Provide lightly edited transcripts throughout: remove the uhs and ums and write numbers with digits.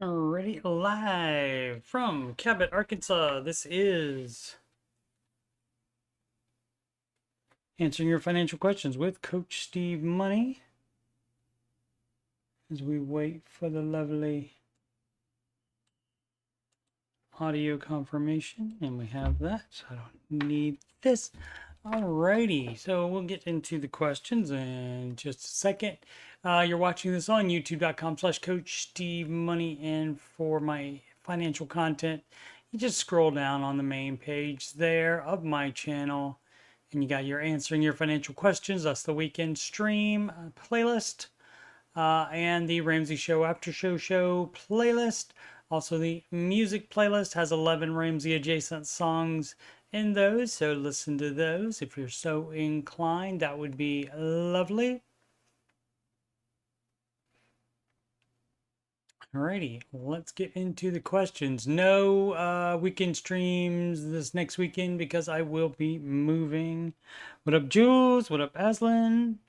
Already live from Cabot, Arkansas. This is answering your financial questions with Coach Steve Money. As we wait for the lovely audio confirmation, and we have that, so I don't need this. Alrighty, so we'll get into the questions in just a second. You're watching this on youtube.com/coachstevemoney, and for my financial content, you just scroll down on the main page there of my channel, and you got your answering your financial questions. That's the weekend stream playlist, and the Ramsey Show After Show playlist. Also, the music playlist has 11 Ramsey adjacent songs in those, so listen to those if you're so inclined. That would be lovely. Alrighty, let's get into the questions. No weekend streams this next weekend because I will be moving. What up, Jules? What up, Aslan?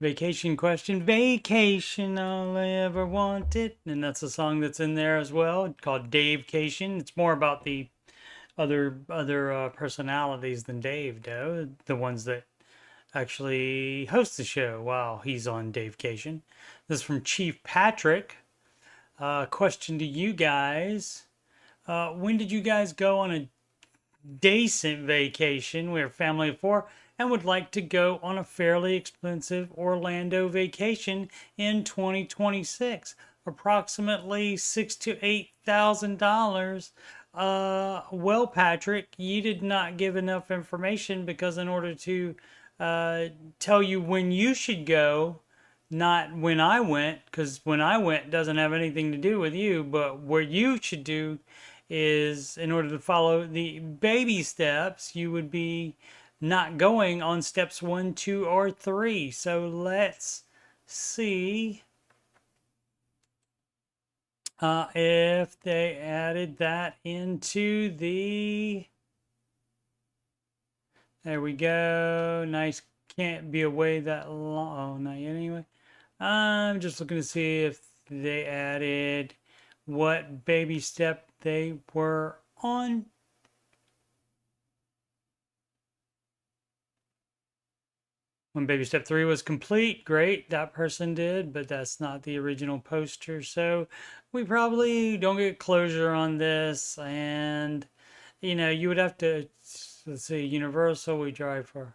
Vacation question. Vacation, all I ever wanted. And that's a song that's in there as well, called Davecation. It's more about the other personalities than Dave, though. The ones that actually host the show while he's on Davecation. This is from Chief Patrick. Question to you guys. When did you guys go on a decent vacation? We're a family of four and would like to go on a fairly expensive Orlando vacation in 2026. Approximately $6,000 to $8,000. Well, Patrick, you did not give enough information because in order to tell you when you should go, not when I went, because when I went doesn't have anything to do with you, but what you should do is in order to follow the baby steps, you would be not going on steps 1, 2, or 3. So let's see if they added that into the... There we go. Nice. Can't be away that long. Oh, not yet anyway. I'm just looking to see if they added what baby step they were on. When baby step 3 was complete, great, that person did, but that's not the original poster. So we probably don't get closure on this. And, you know, you would have to, let's see, Universal, we drive for,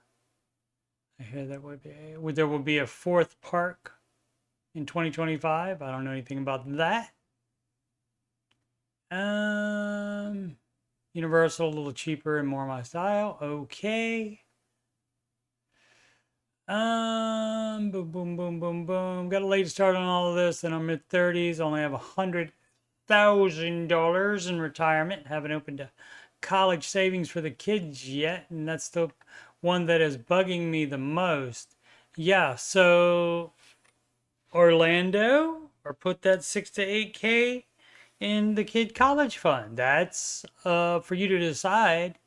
I hear that would be, there will be a 4th park in 2025. I don't know anything about that. Universal, a little cheaper and more my style. Okay. Boom, boom, boom, boom, boom. Got a late start on all of this in our mid-30s. Only have $100,000 in retirement. Haven't opened a college savings for the kids yet, and that's the one that is bugging me the most. Yeah, so Orlando, or put that 6 to 8K in the kid college fund. That's for you to decide.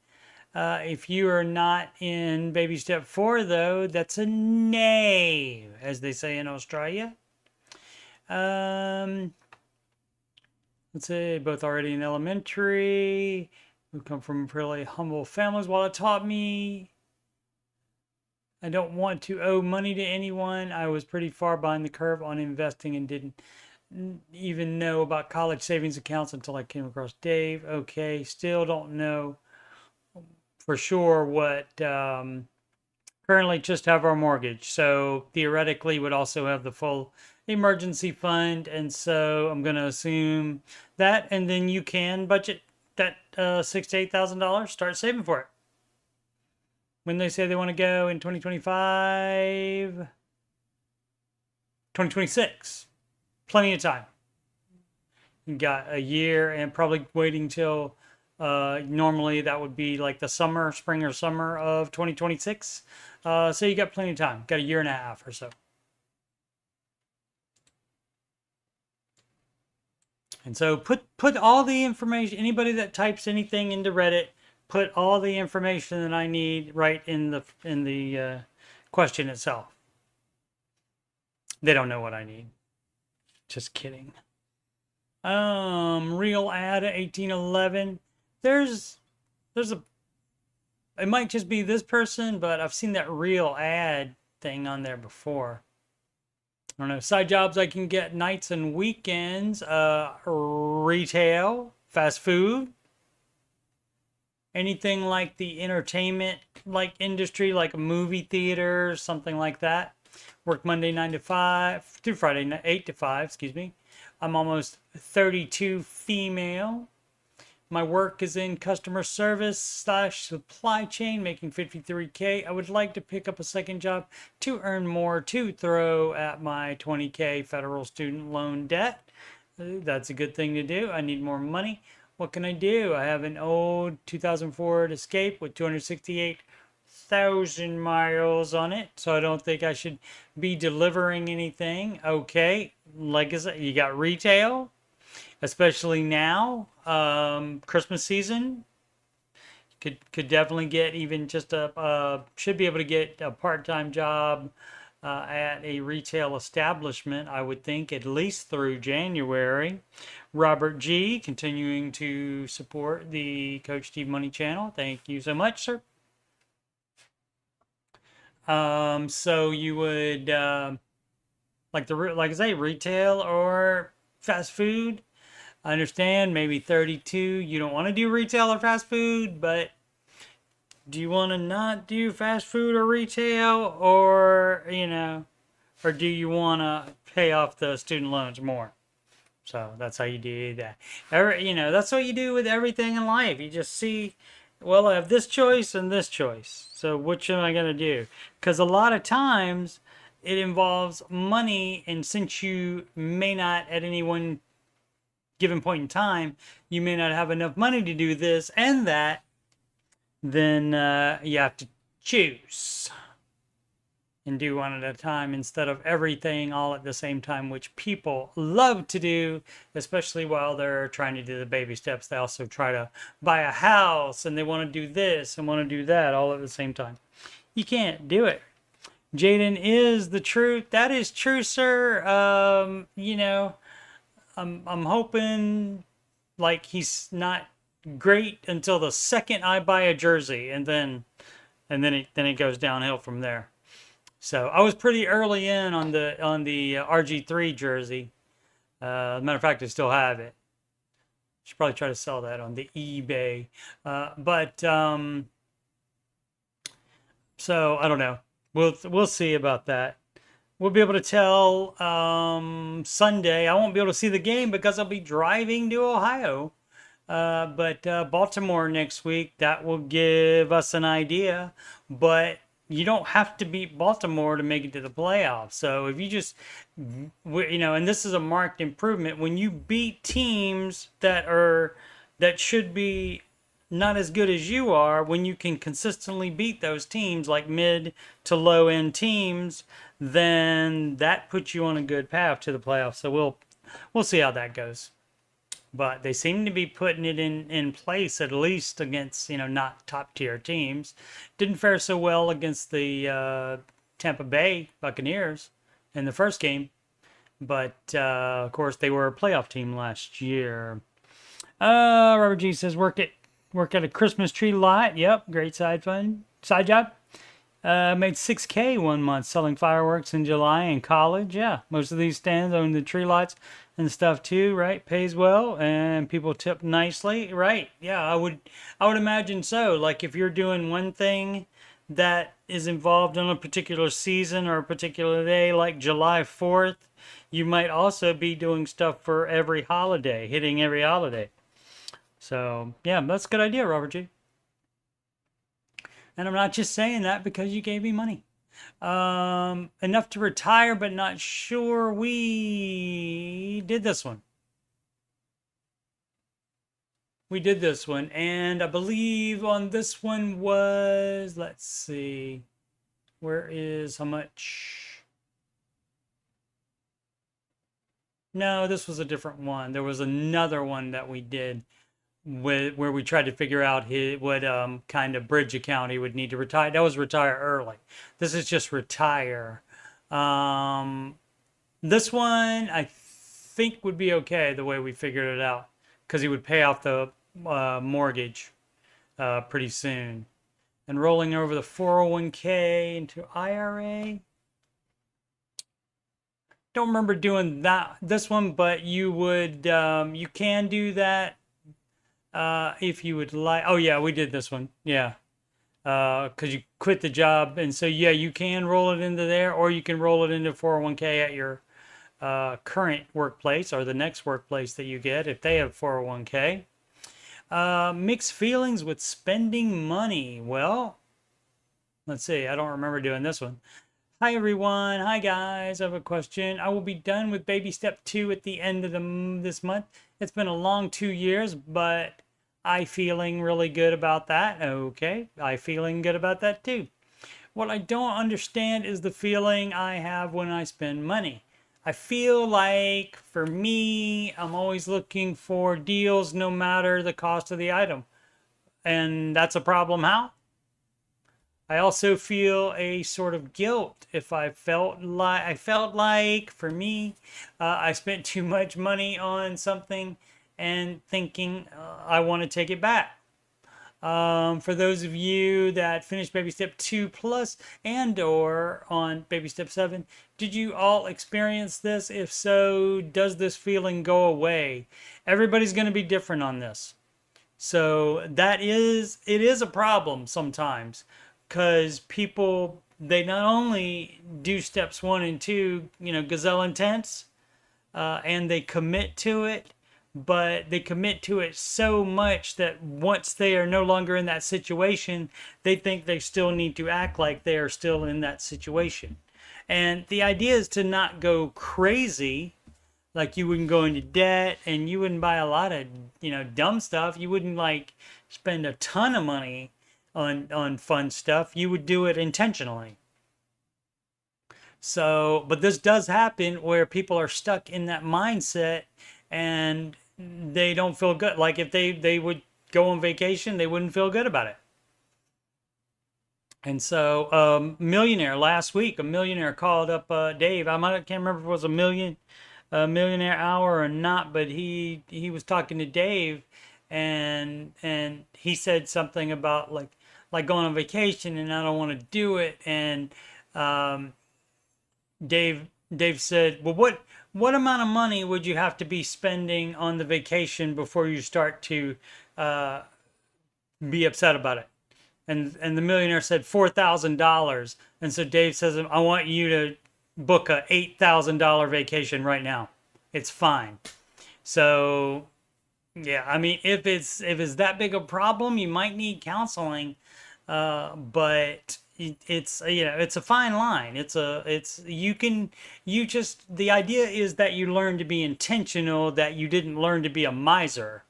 If you are not in baby step 4, though, that's a nay, as they say in Australia. Let's say both already in elementary. We come from fairly humble families. While it taught me I don't want to owe money to anyone, I was pretty far behind the curve on investing and didn't even know about college savings accounts until I came across Dave. Okay, still don't know for sure what currently just have our mortgage, so theoretically would also have the full emergency fund, and so I'm going to assume that, and then you can budget that $6,000 to $8,000, start saving for it. When they say they want to go in 2025, 2026, plenty of time. You got a year, and probably waiting till normally that would be like the summer, spring or summer of 2026. So you got plenty of time. Got a year and a half or so. And so put all the information, anybody that types anything into Reddit, put all the information that I need right in the question itself. They don't know what I need. Just kidding. Real ad at 1811. There's a, it might just be this person, but I've seen that real ad thing on there before. I don't know. Side jobs I can get nights and weekends. Retail, fast food, anything like the entertainment like industry, like a movie theater, something like that. Work Monday 9 to 5 through Friday 8 to 5, excuse me. I'm almost 32 female. My work is in customer service / supply chain, making 53K. I would like to pick up a second job to earn more to throw at my 20K federal student loan debt. That's a good thing to do. I need more money. What can I do? I have an old 2004 Escape with 268,000 miles on it, so I don't think I should be delivering anything. Okay, like I said, you got retail, especially now, Christmas season. Could definitely get even just should be able to get a part-time job at a retail establishment, I would think, at least through January. Robert G, continuing to support the Coach Steve Money channel. Thank you so much, sir. So you would like I say, retail or fast food. I understand maybe 32. You don't want to do retail or fast food, but do you want to not do fast food or retail, or or do you want to pay off the student loans more? So that's how you do that. That's what you do with everything in life. You just see, well, I have this choice and this choice. So which am I going to do? Because a lot of times it involves money, and since you may not at any one given point in time, you may not have enough money to do this and that, then you have to choose and do one at a time instead of everything all at the same time, which people love to do, especially while they're trying to do the baby steps. They also try to buy a house, and they want to do this and want to do that all at the same time. You can't do it. Jaden is the truth. That is true, sir. I'm hoping like he's not great until the second I buy a jersey, and then it goes downhill from there. So I was pretty early in on the RG3 jersey. As a matter of fact, I still have it. Should probably try to sell that on the eBay. So I don't know. We'll see about that. We'll be able to tell Sunday. I won't be able to see the game because I'll be driving to Ohio. But Baltimore next week, that will give us an idea. But you don't have to beat Baltimore to make it to the playoffs. So if you just, and this is a marked improvement, when you beat teams that should be not as good as you are, when you can consistently beat those teams, like mid to low end teams, then that puts you on a good path to the playoffs. So we'll see how that goes. But they seem to be putting it in place, at least against, not top tier teams. Didn't fare so well against the Tampa Bay Buccaneers in the first game. But, of course, they were a playoff team last year. Robert G says, work at a Christmas tree lot. Yep, great side job. Made $6K 1 month selling fireworks in July in college. Yeah, most of these stands own the tree lots and stuff too, right? Pays well, and people tip nicely, right? Yeah, I would imagine so. Like if you're doing one thing that is involved in a particular season or a particular day, like July 4th, you might also be doing stuff for every holiday, hitting every holiday. So yeah, that's a good idea, Robert G. And I'm not just saying that because you gave me money. Enough to retire, but not sure. We did this one. And I believe on this one was, let's see, where is how much? No, this was a different one. There was another one that we did where we tried to figure out what kind of bridge account he would need to retire. That was retire early. This is just retire. This one I think would be okay the way we figured it out because he would pay off the mortgage pretty soon. And rolling over the 401k into IRA. Don't remember doing this one, but you would you can do that if you would like. Oh yeah, we did this one. Yeah. Because you quit the job, and so yeah, you can roll it into there, or you can roll it into 401k at your current workplace or the next workplace that you get if they have 401k. Mixed feelings with spending money. Well, let's see. I don't remember doing this one. Hi everyone. Hi guys. I have a question. I will be done with baby step 2 at the end of this month. It's been a long 2 years, but I feeling really good about that. Okay. I feeling good about that too. What I don't understand is the feeling I have when I spend money. I feel like for me, I'm always looking for deals no matter the cost of the item. And that's a problem. How? I also feel a sort of guilt if I felt like for me, I spent too much money on something and thinking I want to take it back. For those of you that finished baby step 2 plus and or on baby step 7, did you all experience this? If so, does this feeling go away? Everybody's going to be different on this. So it is a problem sometimes because people, they not only do steps 1 and 2, gazelle intense, and they commit to it, but they commit to it so much that once they are no longer in that situation, they think they still need to act like they are still in that situation. And the idea is to not go crazy, like you wouldn't go into debt and you wouldn't buy a lot of, dumb stuff. You wouldn't like spend a ton of money on fun stuff. You would do it intentionally. So, but this does happen where people are stuck in that mindset and they don't feel good. Like if they would go on vacation, they wouldn't feel good about it. And so, millionaire last week, a millionaire called up Dave. Can't remember if it was a millionaire hour or not, but he was talking to Dave, and he said something about like going on vacation, and I don't want to do it. And Dave said, well, what amount of money would you have to be spending on the vacation before you start to be upset about it? And the millionaire said $4,000. And so Dave says, I want you to book a $8,000 vacation right now. It's fine. So yeah, I mean, if it's that big a problem, you might need counseling. But it's it's a fine line. The idea is that you learn to be intentional, that you didn't learn to be a miser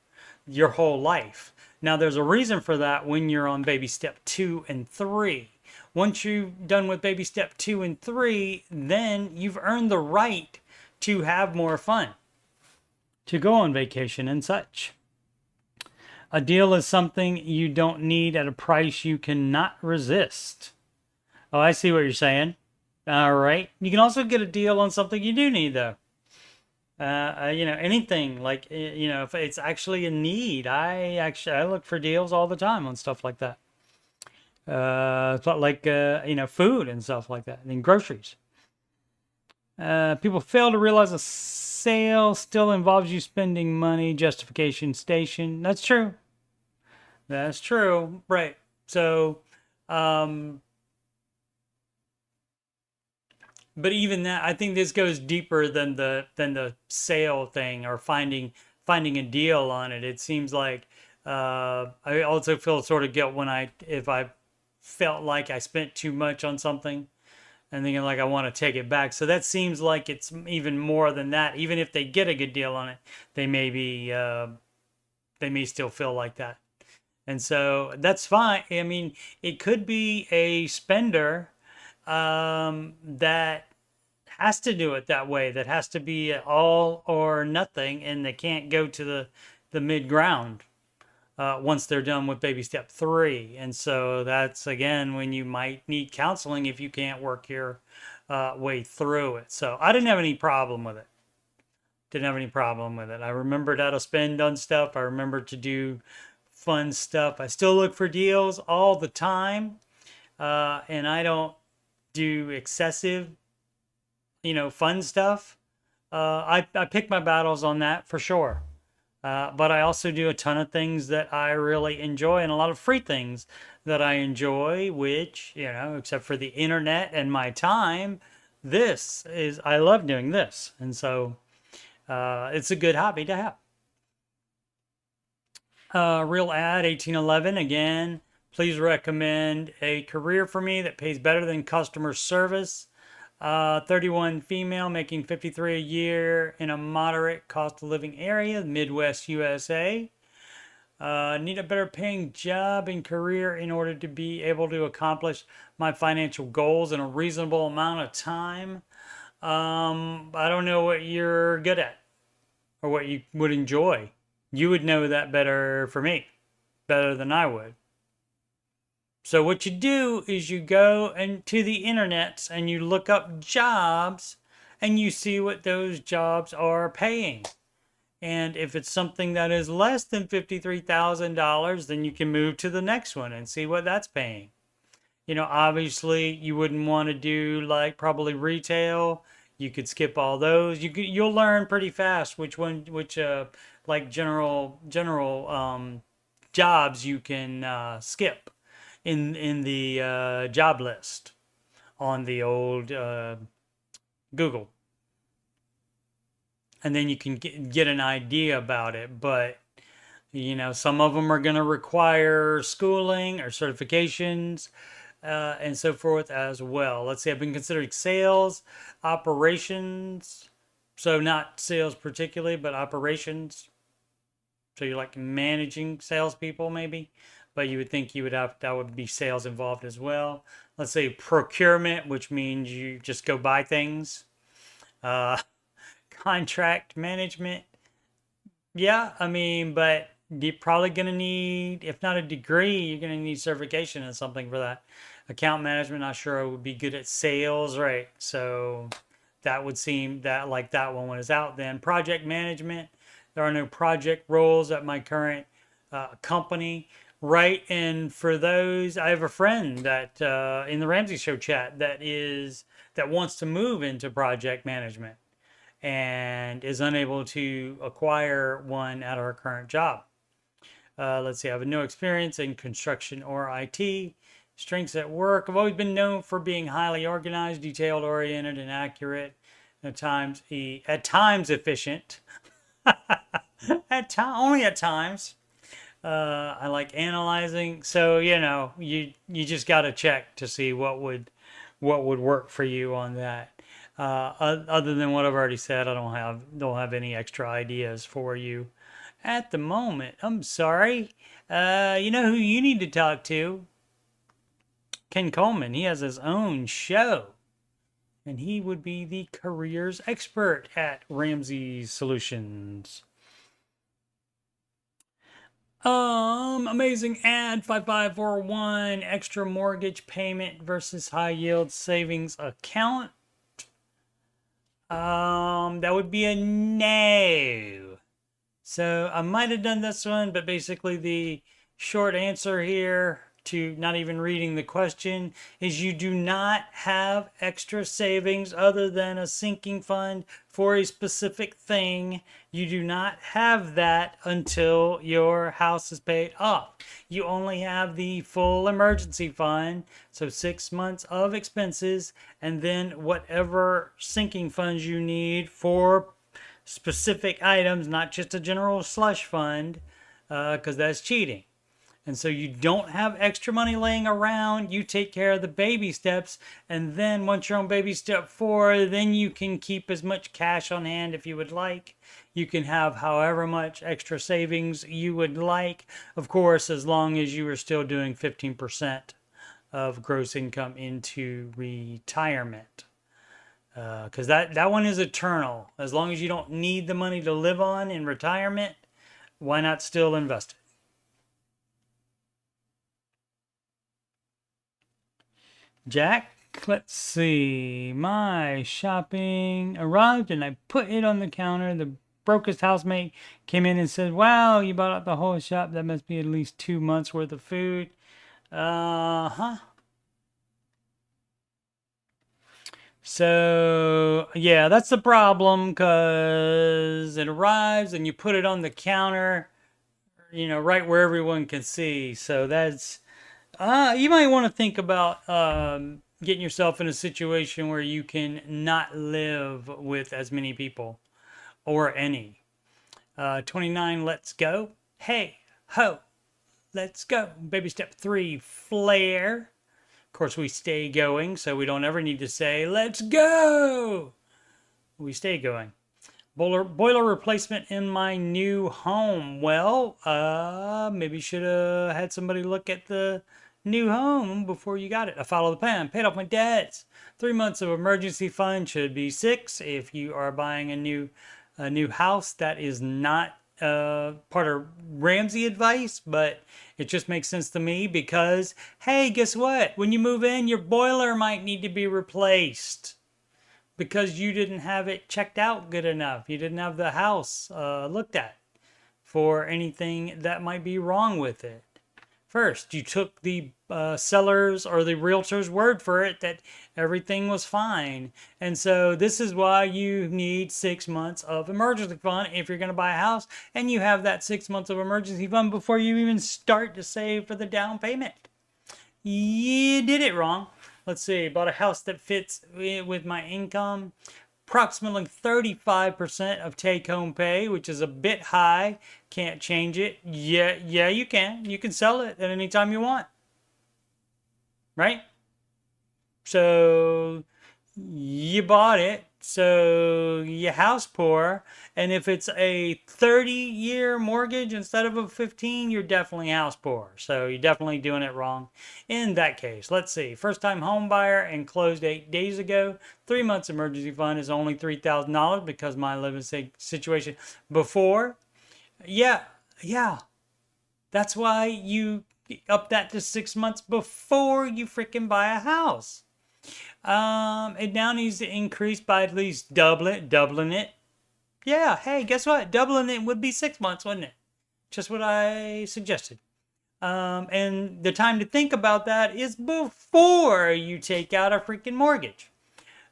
your whole life. Now there's a reason for that when you're on baby step 2 and 3. Once you're done with baby step 2 and 3, then you've earned the right to have more fun, to go on vacation and such. A deal is something you don't need at a price you cannot resist. Oh, I see what you're saying. All right. You can also get a deal on something you do need, though. Anything like, if it's actually a need. I look for deals all the time on stuff like that. Food and stuff like that, and groceries. People fail to realize a sale still involves you spending money. Justification station. That's true. That's true. Right. So, but even that, I think this goes deeper than the sale thing or finding a deal on it. It seems like I also feel sort of guilt if I felt like I spent too much on something and thinking like I want to take it back. So that seems like it's even more than that. Even if they get a good deal on it, they may still feel like that. And so that's fine. I mean, it could be a spender that has to do it that way, that has to be all or nothing, and they can't go to the mid ground once they're done with baby step 3. And so that's again when you might need counseling if you can't work your way through it. So I didn't have any problem with it. Didn't have any problem with it. I remembered how to spend on stuff. I remembered to do fun stuff. I still look for deals all the time. And I don't do excessive, fun stuff. I pick my battles on that for sure. But I also do a ton of things that I really enjoy and a lot of free things that I enjoy, which, except for the internet and my time, I love doing this. And so it's a good hobby to have. Real ad 1811 again. Please recommend a career for me that pays better than customer service. 31 female, making 53 a year in a moderate cost of living area, Midwest USA. Need a better paying job and career in order to be able to accomplish my financial goals in a reasonable amount of time. I don't know what you're good at or what you would enjoy. You would know that better for me, better than I would. So what you do is you go to the internet and you look up jobs and you see what those jobs are paying. And if it's something that is less than $53,000, then you can move to the next one and see what that's paying. Obviously you wouldn't want to do like probably retail. You could skip all those. You'll learn pretty fast which like general jobs you can skip in the job list on the old Google. And then you can get an idea about it. But, some of them are going to require schooling or certifications and so forth as well. Let's say I've been considering sales, operations. So not sales particularly, but operations. So you're like managing salespeople maybe. But you would think that would be sales involved as well. Let's say procurement, which means you just go buy things. Contract management. Yeah, but you're probably going to need, if not a degree, you're going to need certification and something for that. Account management, not sure I would be good at sales, right? So that would seem that like that one is out then. Project management. There are no project roles at my current company. Right, and for those, I have a friend that in the Ramsey Show chat that wants to move into project management and is unable to acquire one at our current job. Let's see, I have no experience in construction or IT. Strengths at work. I've always been known for being highly organized, detailed oriented, and accurate. At times efficient. Only at times. I like analyzing. So, you just got to check to see what would work for you on that. Other than what I've already said, I don't have any extra ideas for you at the moment. I'm sorry. You know who you need to talk to? Ken Coleman. He has his own show. And he would be the careers expert at Ramsey Solutions. Amazing ad 5541 extra mortgage payment versus high yield savings account. That would be a no. So I might have done this one, but basically the short answer here to not even reading the question is you do not have extra savings other than a sinking fund for a specific thing. You do not have that until your house is paid off. You only have the full emergency fund, so 6 months of expenses, and then whatever sinking funds you need for specific items, not just a general slush fund, because that's cheating. And so you don't have extra money laying around. You take care of the baby steps. And then once you're on baby step 4, then you can keep as much cash on hand if you would like. You can have however much extra savings you would like. Of course, as long as you are still doing 15% of gross income into retirement. Because that one is eternal. As long as you don't need the money to live on in retirement, why not still invest it? Jack, Let's see. My shopping arrived and I put it on the counter. The brokest housemate came in and said, "Wow, you bought out the whole shop. That must be at least 2 months worth of food." Uh-huh. So, yeah, that's the problem because it arrives and you put it on the counter, right where everyone can see. So that's, you might want to think about getting yourself in a situation where you can not live with as many people or any. 29, let's go. Hey, ho, let's go. Baby step 3, flare. Of course, we stay going, so we don't ever need to say, let's go. We stay going. Boiler replacement in my new home. Well, maybe should have had somebody look at the new home before you got it. I followed the plan, paid off my debts. 3 months of emergency fund should be 6 if you are buying a new house. That is not part of Ramsey advice, but it just makes sense to me because, hey, guess what? When you move in, your boiler might need to be replaced because you didn't have it checked out good enough. You didn't have the house looked at for anything that might be wrong with it. First, you took the seller's or the realtor's word for it that everything was fine. And so this is why you need 6 months of emergency fund if you're going to buy a house. And you have that 6 months of emergency fund before you even start to save for the down payment. You did it wrong. Let's see, bought a house that fits with my income. Approximately 35% of take-home pay, which is a bit high. Can't change it. Yeah, you can. You can sell it at any time you want. Right? So you bought it, so you house poor. And if it's a 30-year mortgage instead of a 15, you're definitely house poor. So you're definitely doing it wrong in that case. Let's see. First-time home buyer and closed 8 days ago. 3 months emergency fund is only $3,000 because my living situation before. Yeah. That's why you up that to 6 months before you freaking buy a house. It now needs to increase by at least doubling it. Yeah, hey, guess what? Doubling it would be 6 months, wouldn't it? Just what I suggested. And the time to think about that is before you take out a freaking mortgage.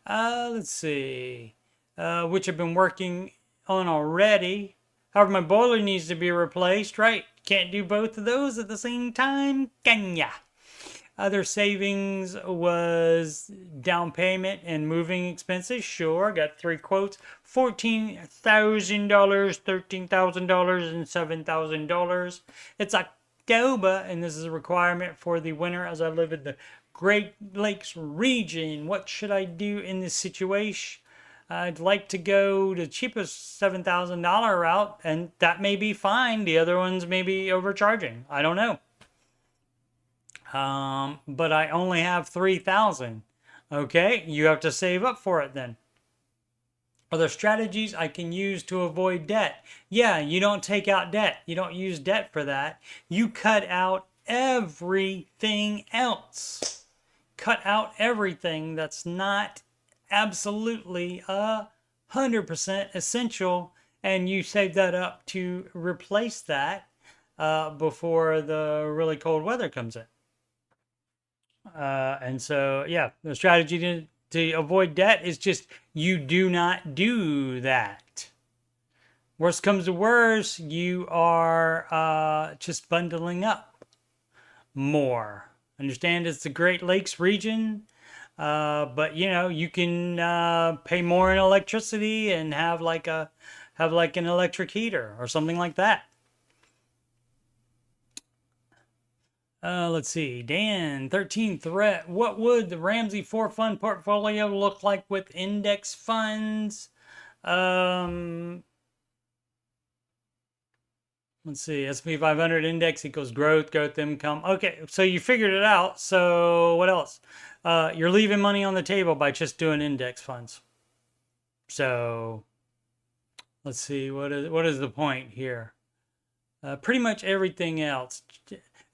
Let's see. Which I've been working on already. However, my boiler needs to be replaced, right? Can't do both of those at the same time, can ya? Other savings was down payment and moving expenses. Sure, got 3 quotes. $14,000, $13,000, and $7,000. It's October, and this is a requirement for the winter as I live in the Great Lakes region. What should I do in this situation? I'd like to go the cheapest $7,000 route, and that may be fine. The other ones may be overcharging. I don't know. But I only have 3,000. Okay, you have to save up for it then. Are there strategies I can use to avoid debt? Yeah, you don't take out debt. You don't use debt for that. You cut out everything else. Cut out everything that's not absolutely 100% essential, and you save that up to replace that before the really cold weather comes in. And so, yeah, the strategy to avoid debt is just you do not do that. Worst comes to worst, you are just bundling up more. Understand it's the Great Lakes region, but you can pay more in electricity and have like an electric heater or something like that. Let's see. Dan, 13th threat. What would the Ramsey 4 fund portfolio look like with index funds? Let's see. S&P 500 index equals growth income. Okay, so you figured it out. So what else? You're leaving money on the table by just doing index funds. So let's see. What is the point here? Pretty much everything else.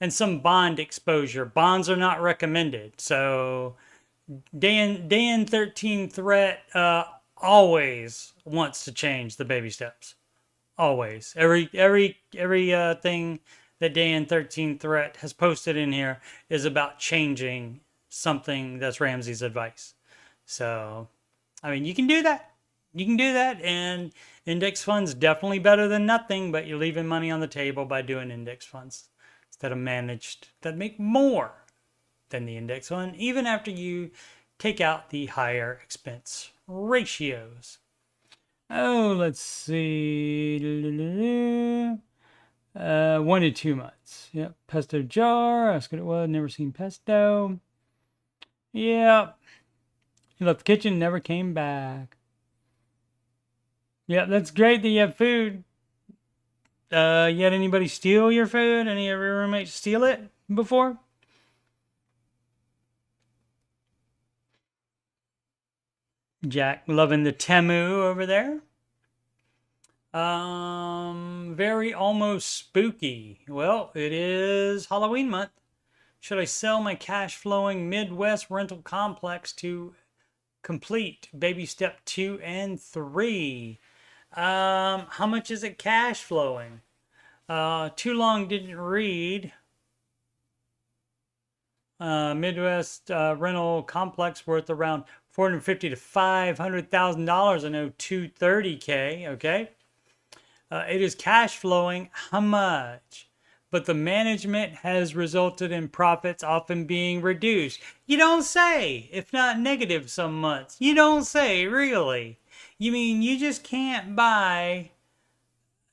And some bond exposure. Bonds are not recommended. So Dan 13 threat always wants to change the baby steps. Always. Every thing that Dan 13 threat has posted in here is about changing something that's Ramsey's advice. So, I mean, you can do that. You can do that, and index funds definitely better than nothing, but you're leaving money on the table by doing index funds instead of managed that make more than the index fund, even after you take out the higher expense ratios. Oh, let's see. 1 to 2 months. Yep. Pesto jar. Asked what it was. Never seen pesto. Yep. He left the kitchen, never came back. Yeah, that's great that you have food. You had anybody steal your food? Any of your roommates steal it before? Jack loving the Temu over there. Very almost spooky. Well, it is Halloween month. Should I sell my cash flowing Midwest rental complex to complete baby step 2 and 3? How much is it cash flowing? Too long didn't read. Midwest rental complex worth around $450,000 to $500,000. I know $230K. Okay. It is cash flowing. How much? But the management has resulted in profits often being reduced. You don't say, if not negative some months. You don't say, really. You mean you just can't buy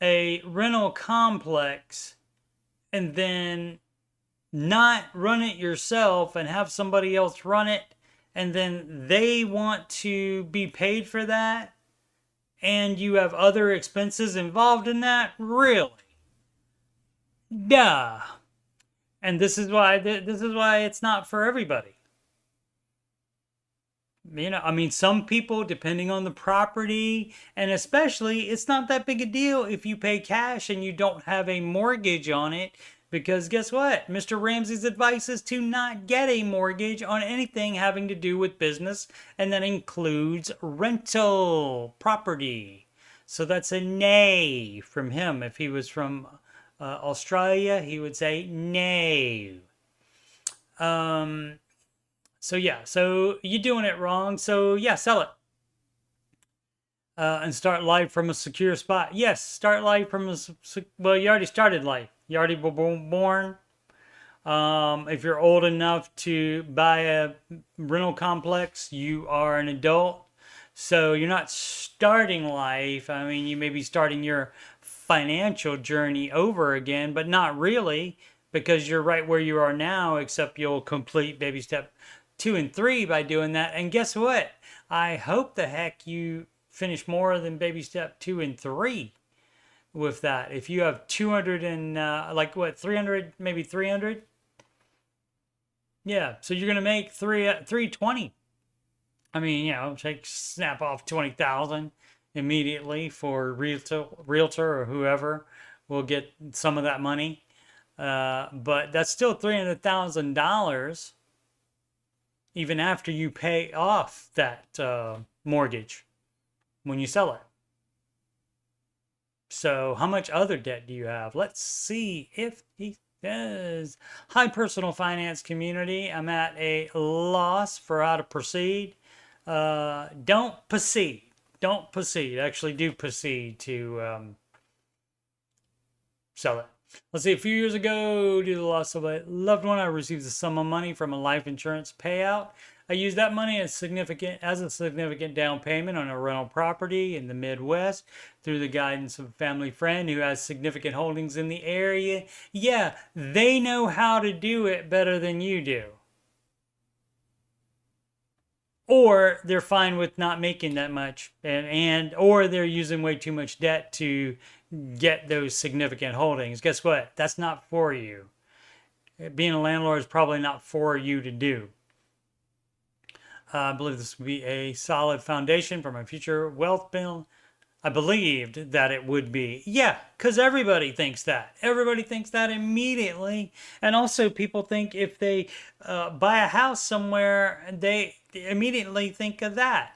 a rental complex and then not run it yourself and have somebody else run it, and then they want to be paid for that, and you have other expenses involved in that? Really? Duh. And this is why it's not for everybody. You know, I mean, some people, depending on the property, and especially, it's not that big a deal if you pay cash and you don't have a mortgage on it, because guess what? Mr. Ramsey's advice is to not get a mortgage on anything having to do with business, and that includes rental property. So that's a nay from him. If he was from Australia, he would say no. So yeah, so you're doing it wrong. So yeah, sell it. And start life from a secure spot. Yes, start life from well, you already started life. You already were born. If you're old enough to buy a rental complex, you are an adult. So you're not starting life. I mean, you may be starting your financial journey over again, but not really, because you're right where you are now, except you'll complete baby step 2 and 3 by doing that. And guess what? I hope the heck you finish more than baby step 2 and 3 with that. If you have 200 and like what, 300, maybe 300. Yeah, so you're going to make 320. I mean, you know, snap off 20,000 immediately for realtor or whoever will get some of that money. But that's still $300,000 even after you pay off that mortgage when you sell it. So how much other debt do you have? Let's see if he does. Hi, personal finance community. I'm at a loss for how to proceed. Don't proceed. Don't proceed. Actually, do proceed to sell it. Let's see, a few years ago, due to the loss of a loved one, I received a sum of money from a life insurance payout. I used that money as a significant down payment on a rental property in the Midwest through the guidance of a family friend who has significant holdings in the area. Yeah, they know how to do it better than you do. Or they're fine with not making that much, or they're using way too much debt to get those significant holdings. Guess what? That's not for you. Being a landlord is probably not for you to do. I believe this would be a solid foundation for my future wealth build. I believed that it would be. Yeah, because everybody thinks that. Everybody thinks that immediately. And also people think if they buy a house somewhere, immediately think of that.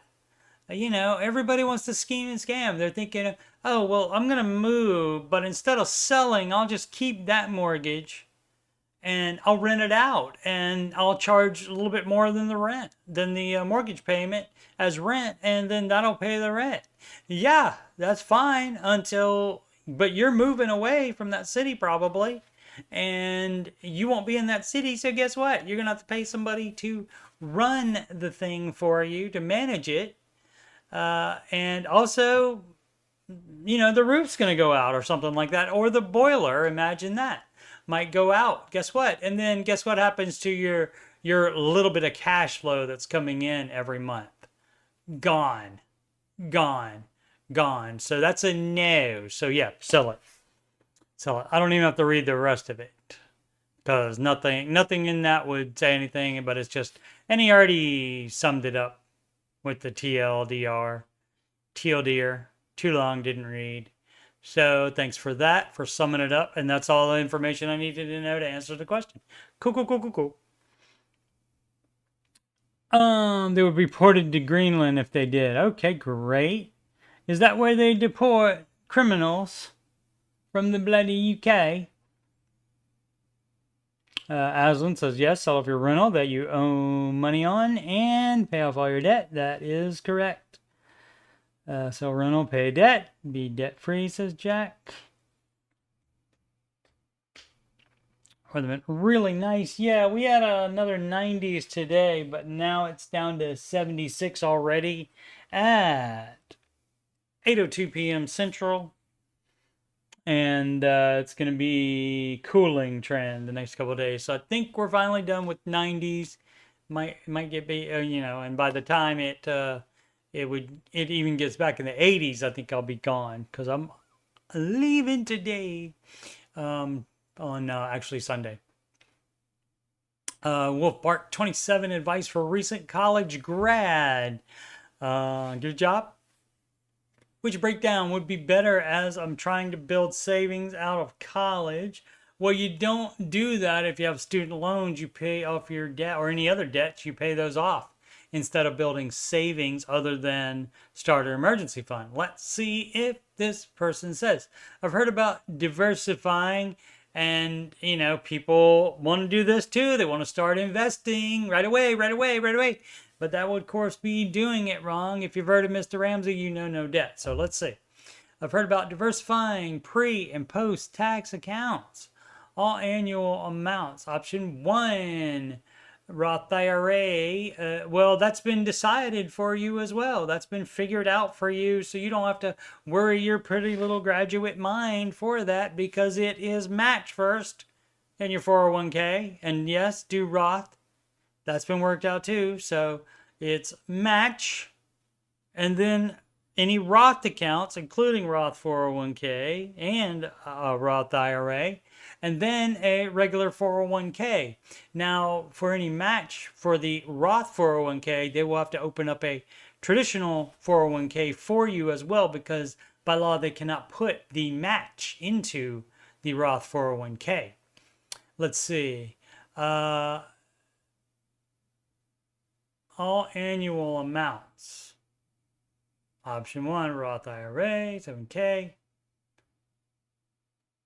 You know, everybody wants to scheme and scam. They're thinking, oh, well, I'm going to move, but instead of selling, I'll just keep that mortgage and I'll rent it out and I'll charge a little bit more than the rent, than the mortgage payment as rent, and then that'll pay the rent. Yeah, that's fine but you're moving away from that city probably, and you won't be in that city. So guess what? You're going to have to pay somebody to run the thing for you, to manage it. And also, you know, the roof's going to go out or something like that, or the boiler, imagine that, might go out. Guess what? And then guess what happens to your little bit of cash flow that's coming in every month? Gone, gone, gone. So that's a no. So yeah, sell it. Sell it. I don't even have to read the rest of it because nothing in that would say anything, but it's just, and he already summed it up with the TLDR. TLDR. Too long, didn't read. So thanks for that, for summing it up. And that's all the information I needed to know to answer the question. Cool, cool, cool, cool, cool. They would be deported to Greenland if they did. Okay, great. Is that where they deport criminals from the bloody UK? Aslan says yes, sell off your rental that you owe money on and pay off all your debt. That is correct. Sell rental, pay debt, be debt free, says Jack. Ornament, really nice. Yeah, we had another 90s today, but now it's down to 76 already at 8:02 p.m. Central. And it's going to be cooling trend the next couple of days. So I think we're finally done with 90s. Might get you know, and by the time it even gets back in the 80s, I think I'll be gone because I'm leaving today. On actually Sunday. Wolf Bark 27 advice for recent college grad. Good job. Which breakdown would be better as I'm trying to build savings out of college? Well, you don't do that if you have student loans. You pay off your debt, or any other debts, you pay those off instead of building savings other than start an emergency fund. Let's see if this person says. I've heard about diversifying, and you know, people want to do this too. They want to start investing right away. But that would, of course, be doing it wrong. If you've heard of Mr. Ramsey, you know no debt. So let's see. I've heard about diversifying pre- and post-tax accounts. All annual amounts. Option 1, Roth IRA. Well, that's been decided for you as well. That's been figured out for you. So you don't have to worry your pretty little graduate mind for that, because it is matched first in your 401k. And yes, do Roth. That's been worked out too. So it's match, and then any Roth accounts, including Roth 401k and Roth IRA, and then a regular 401k. Now, for any match for the Roth 401k, they will have to open up a traditional 401k for you as well, because by law they cannot put the match into the Roth 401k. Let's see. All annual amounts. Option 1, Roth IRA, 7K.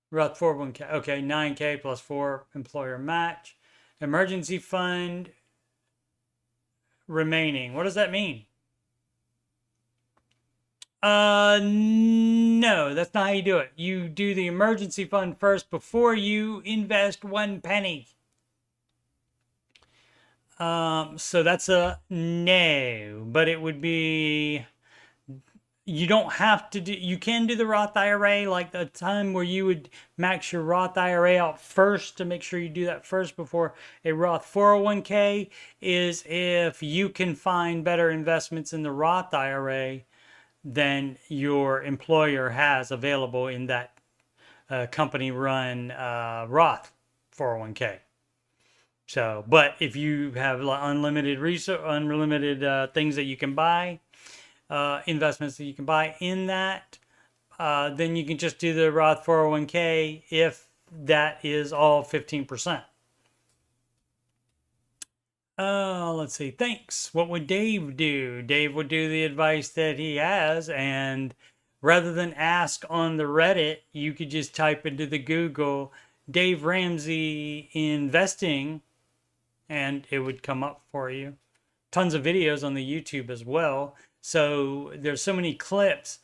Roth 401K, okay, 9K plus 4 employer match. Emergency fund remaining. What does that mean? No, that's not how you do it. You do the emergency fund first before you invest 1 penny. So that's a no, but it would be, you don't have to do, you can do the Roth IRA, like the time where you would max your Roth IRA out first, to make sure you do that first before a Roth 401k, is if you can find better investments in the Roth IRA than your employer has available in that company run Roth 401k. So, but if you have unlimited resource, unlimited things that you can buy, investments that you can buy in that, then you can just do the Roth 401k if that is all 15%. Let's see. Thanks. What would Dave do? Dave would do the advice that he has, and rather than ask on the Reddit, you could just type into the Google Dave Ramsey investing, and it would come up for you. Tons of videos on the YouTube as well. So there's so many clips.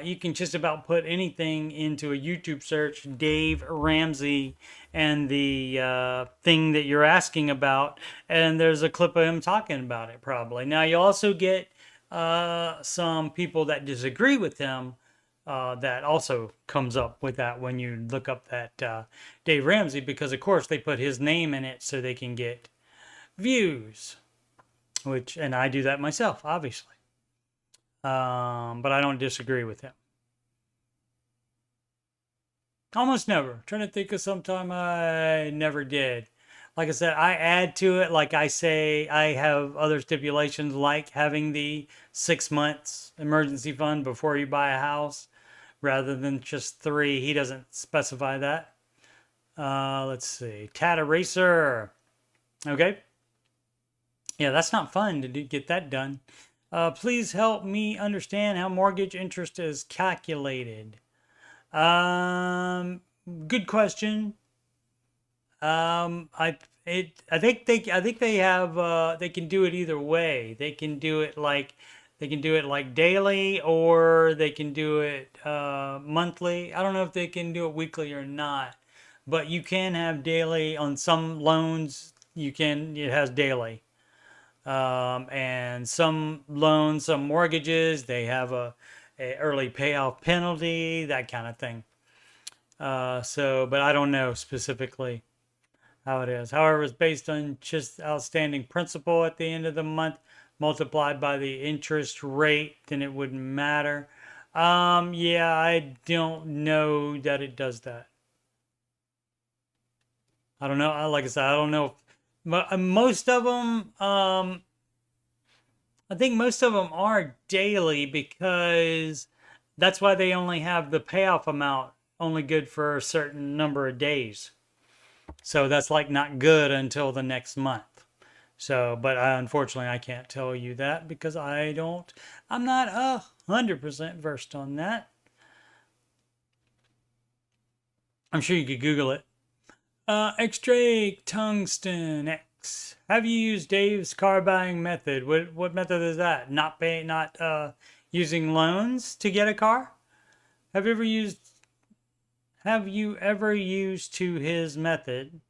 You can just about put anything into a YouTube search, Dave Ramsey, and the thing that you're asking about, and there's a clip of him talking about it probably. Now you also get some people that disagree with him. That also comes up with that when you look up that Dave Ramsey, because of course they put his name in it so they can get views, and I do that myself, obviously. But I don't disagree with him. Almost never. Trying to think of some time I never did. Like I said, I add to it. Like I say, I have other stipulations like having the 6 months emergency fund before you buy a house rather than just 3. He doesn't specify that. Let's see. Tat Eraser. Okay. Yeah, that's not fun to get that done. Please help me understand how mortgage interest is calculated. Good question. I think they have they can do it either way. They can do it like daily, or they can do it monthly. I don't know if they can do it weekly or not, but you can have daily on some loans. It has daily. And some loans, some mortgages, they have a early payoff penalty, that kind of thing. But I don't know specifically how it is. However, it's based on just outstanding principal at the end of the month multiplied by the interest rate, then it wouldn't matter. Yeah, I don't know that it does that. I don't know. Like I said, I don't know. Most of them, I think most of them are daily, because that's why they only have the payoff amount only good for a certain number of days. So that's like not good until the next month. So, but unfortunately I can't tell you that because I'm not 100% versed on that. I'm sure you could Google it. Extrake Tungsten X. Have you used Dave's car buying method? What method is that? Not using loans to get a car? Have you ever used to his method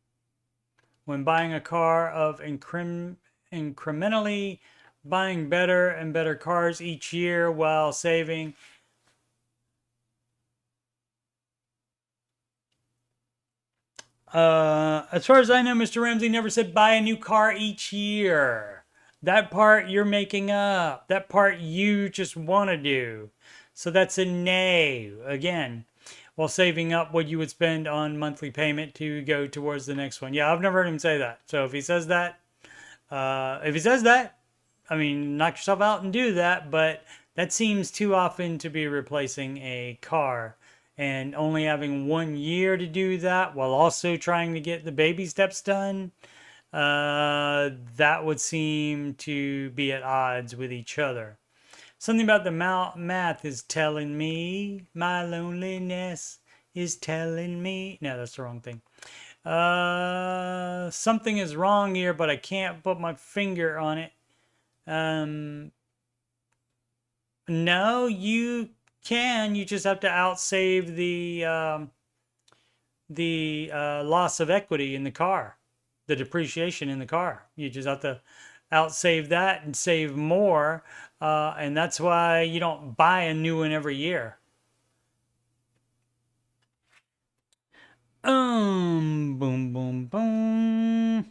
when buying a car of incrementally buying better and better cars each year while saving? As far as I know, Mr. Ramsey never said buy a new car each year. That part you're making up. That part you just want to do. So that's a nay. Again, while saving up what you would spend on monthly payment to go towards the next one. Yeah, I've never heard him say that. So if he says that, I mean, knock yourself out and do that. But that seems too often to be replacing a car. And only having 1 year to do that while also trying to get the baby steps done, that would seem to be at odds with each other. Something about the math is telling me, my loneliness is telling me. No, that's the wrong thing. Something is wrong here, but I can't put my finger on it. No, you can. You just have to outsave the loss of equity in the car, the depreciation in the car. You just have to outsave that and save more, and that's why you don't buy a new one every year. Boom, boom, boom.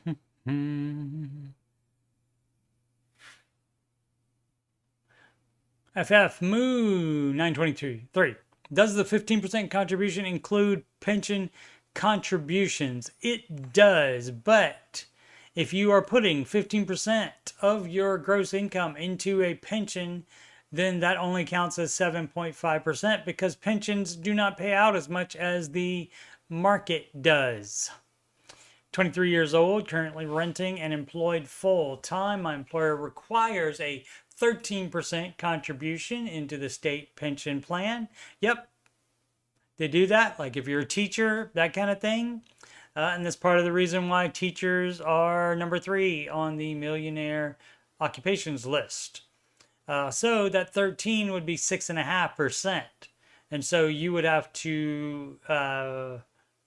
FF Moo 923. Does the 15% contribution include pension contributions? It does, but if you are putting 15% of your gross income into a pension, then that only counts as 7.5% because pensions do not pay out as much as the market does. 23 years old, currently renting and employed full time. My employer requires a 13% contribution into the state pension plan. Yep, they do that. Like if you're a teacher, that kind of thing. And that's part of the reason why teachers are number 3 on the millionaire occupations list. So that 13 would be 6.5%. And so you would have to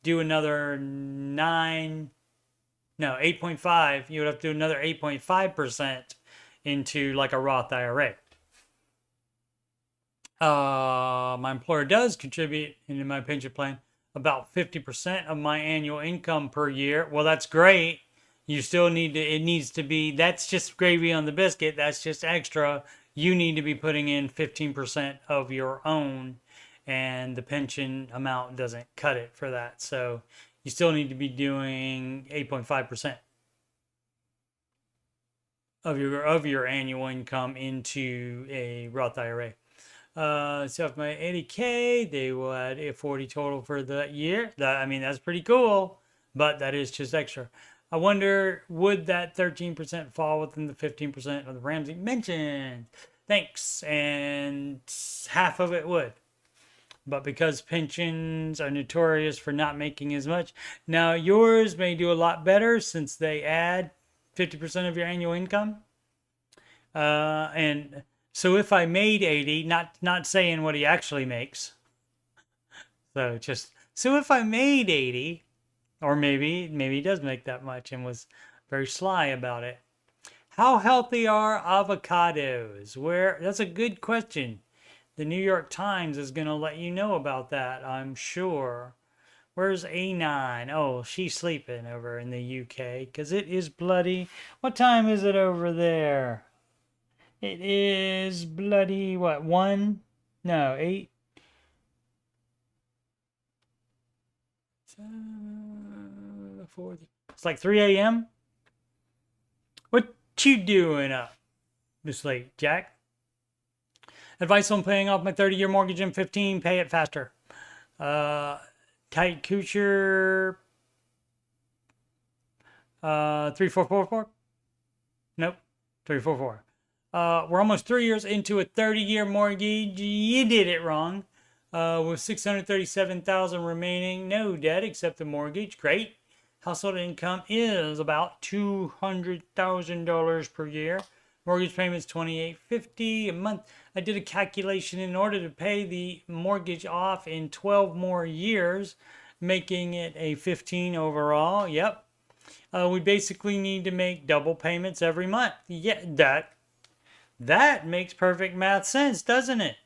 do another 8.5. You would have to do another 8.5% into like a Roth IRA. My employer does contribute into my pension plan about 50% of my annual income per year. Well, that's great. You still need to, it needs to be, that's just gravy on the biscuit. That's just extra. You need to be putting in 15% of your own, and the pension amount doesn't cut it for that. So you still need to be doing 8.5% of your annual income into a Roth IRA. So if my 80K, they will add a 40 total for the year. I mean, that's pretty cool, but that is just extra. I wonder, would that 13% fall within the 15% of the Ramsey mentioned? Thanks. And half of it would. But because pensions are notorious for not making as much, now yours may do a lot better since they add 50% of your annual income. And so if I made 80, not saying what he actually makes. So if I made 80, or maybe he does make that much and was very sly about it. How healthy are avocados? That's a good question. The New York Times is going to let you know about that, I'm sure. Where's A9? Oh, she's sleeping over in the UK because it is bloody. What time is it over there? It is bloody, what, 1? No, 8. 4. It's like 3 a.m. What you doing up this late, Jack? Advice on paying off my 30-year mortgage in 15. Pay it faster. Tight Kucher. 3444. Nope. 344. We're almost 3 years into a 30-year mortgage. You did it wrong. With $637,000 remaining. No debt except the mortgage. Great. Household income is about $200,000 per year. Mortgage payments $2,850 a month. I did a calculation in order to pay the mortgage off in 12 more years, making it a 15 overall. Yep. We basically need to make double payments every month. Yeah, that makes perfect math sense, doesn't it?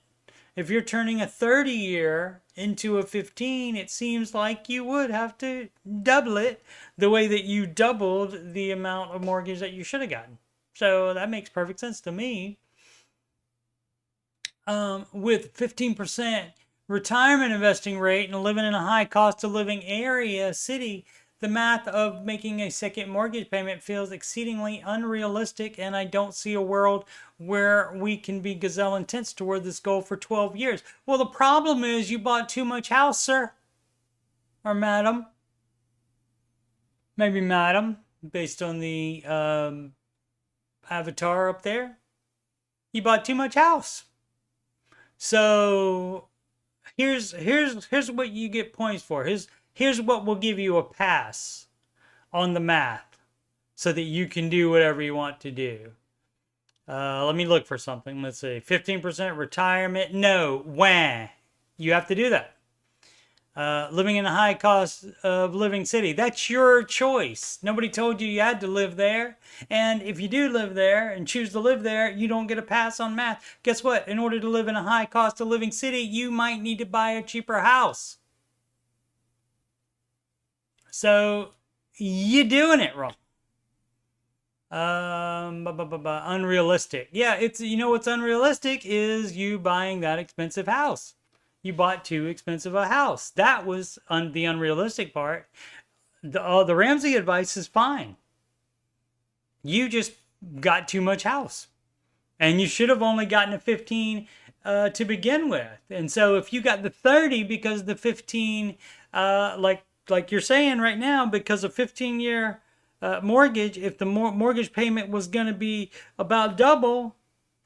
If you're turning a 30-year into a 15, it seems like you would have to double it the way that you doubled the amount of mortgage that you should have gotten. So that makes perfect sense to me. With 15% retirement investing rate and living in a high cost of living area, city, the math of making a second mortgage payment feels exceedingly unrealistic, and I don't see a world where we can be gazelle intense toward this goal for 12 years. Well, the problem is you bought too much house, sir. Or madam. Maybe madam, based on the avatar up there. You bought too much house. So here's what you get points for. Here's what will give you a pass on the math so that you can do whatever you want to do. Let me look for something. Let's see. 15% retirement. No. Wah. You have to do that. Living in a high cost of living city. That's your choice. Nobody told you you had to live there. And if you do live there and choose to live there, you don't get a pass on math. Guess what? In order to live in a high cost of living city, you might need to buy a cheaper house. So you're doing it wrong. Unrealistic. Yeah, it's, you know what's unrealistic is you buying that expensive house. You bought too expensive a house. That was the unrealistic part. The Ramsey advice is fine. You just got too much house. And you should have only gotten a 15 to begin with. And so if you got the 30 because the 15, like like you're saying right now, because a 15-year mortgage, if the mortgage payment was going to be about double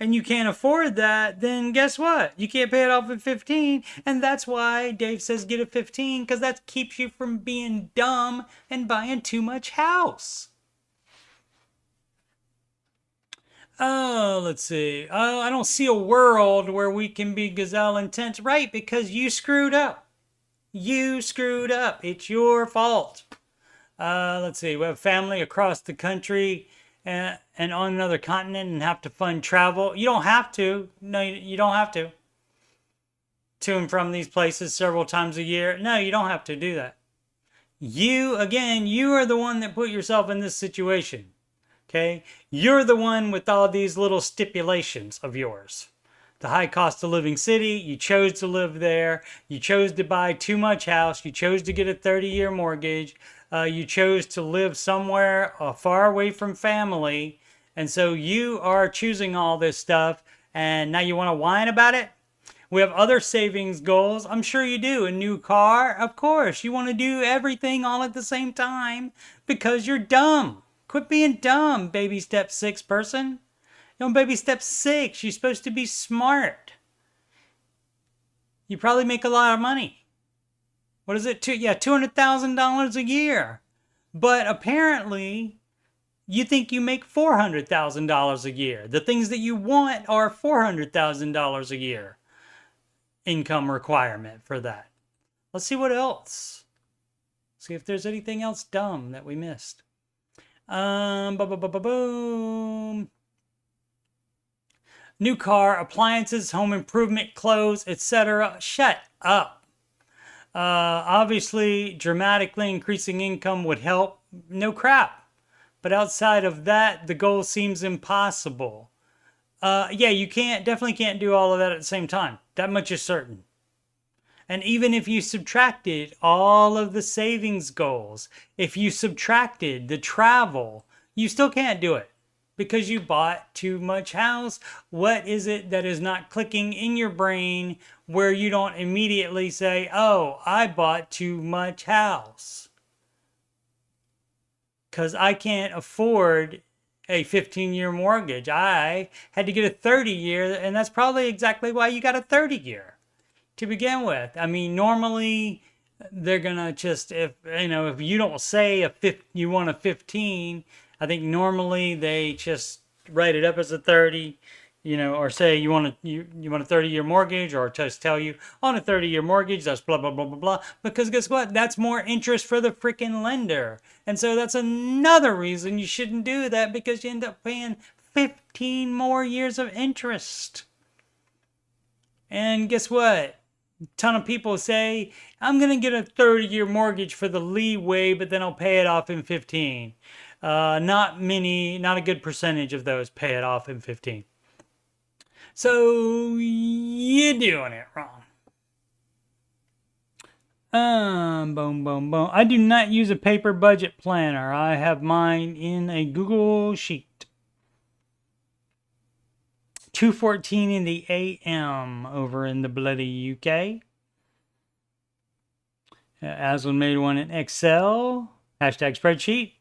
and you can't afford that, then guess what? You can't pay it off at 15. And that's why Dave says get a 15, because that keeps you from being dumb and buying too much house. Oh, let's see. Oh, I don't see a world where we can be gazelle intense. Right, because you screwed up. You screwed up. It's your fault. Let's see. We have family across the country and on another continent and have to fund travel. You don't have to. No, you don't have to. To and from these places several times a year. No, you don't have to do that. You, again, you are the one that put yourself in this situation. Okay? You're the one with all these little stipulations of yours. The high cost of living city, you chose to live there. You chose to buy too much house. You chose to get a 30-year mortgage. You chose to live somewhere far away from family. And so you are choosing all this stuff. And now you want to whine about it? We have other savings goals. I'm sure you do. A new car, of course. You want to do everything all at the same time because you're dumb. Quit being dumb, baby step 6 person. You know, baby step 6, you're supposed to be smart. You probably make a lot of money. What is it? $200,000 a year. But apparently, you think you make $400,000 a year. The things that you want are $400,000 a year. Income requirement for that. Let's see what else. See if there's anything else dumb that we missed. Boom. New car, appliances, home improvement, clothes, etc. Shut up. Obviously, dramatically increasing income would help. No crap. But outside of that, the goal seems impossible. Yeah, you definitely can't do all of that at the same time. That much is certain. And even if you subtracted all of the savings goals, if you subtracted the travel, you still can't do it because you bought too much house. What is it that is not clicking in your brain where you don't immediately say, oh, I bought too much house? Because I can't afford a 15-year mortgage. I had to get a 30-year, and that's probably exactly why you got a 30-year. To begin with. I mean, normally they're gonna just, if you don't say you want a 15, I think normally they just write it up as a 30, or say you want a 30-year mortgage, or just tell you on a 30-year mortgage that's blah blah blah blah blah. Because guess what? That's more interest for the freaking lender, and so that's another reason you shouldn't do that, because you end up paying 15 more years of interest. And guess what? A ton of people say, I'm going to get a 30-year mortgage for the leeway, but then I'll pay it off in 15. Not a good percentage of those pay it off in 15. So you're doing it wrong. Boom, boom, boom. I do not use a paper budget planner. I have mine in a Google Sheet. 2:14 in the AM over in the bloody UK. Aslan made one in Excel. Hashtag spreadsheet.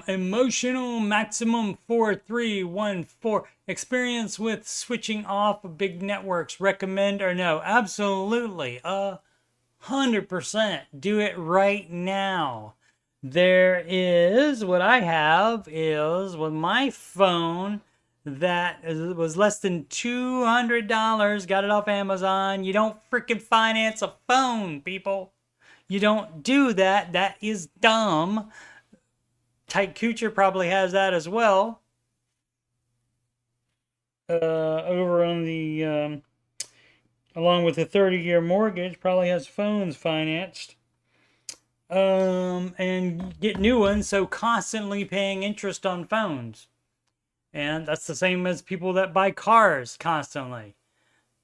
Emotional maximum 4314. Experience with switching off of big networks. Recommend or no? Absolutely. 100%. Do it right now. There is, what I have is with my phone that was less than $200. Got it off Amazon. You don't freaking finance a phone, people. You don't do that. That is dumb. Tyke Kuchar probably has that as well. Over on the, along with a 30-year mortgage, probably has phones financed. And get new ones, so constantly paying interest on phones. And that's the same as people that buy cars constantly.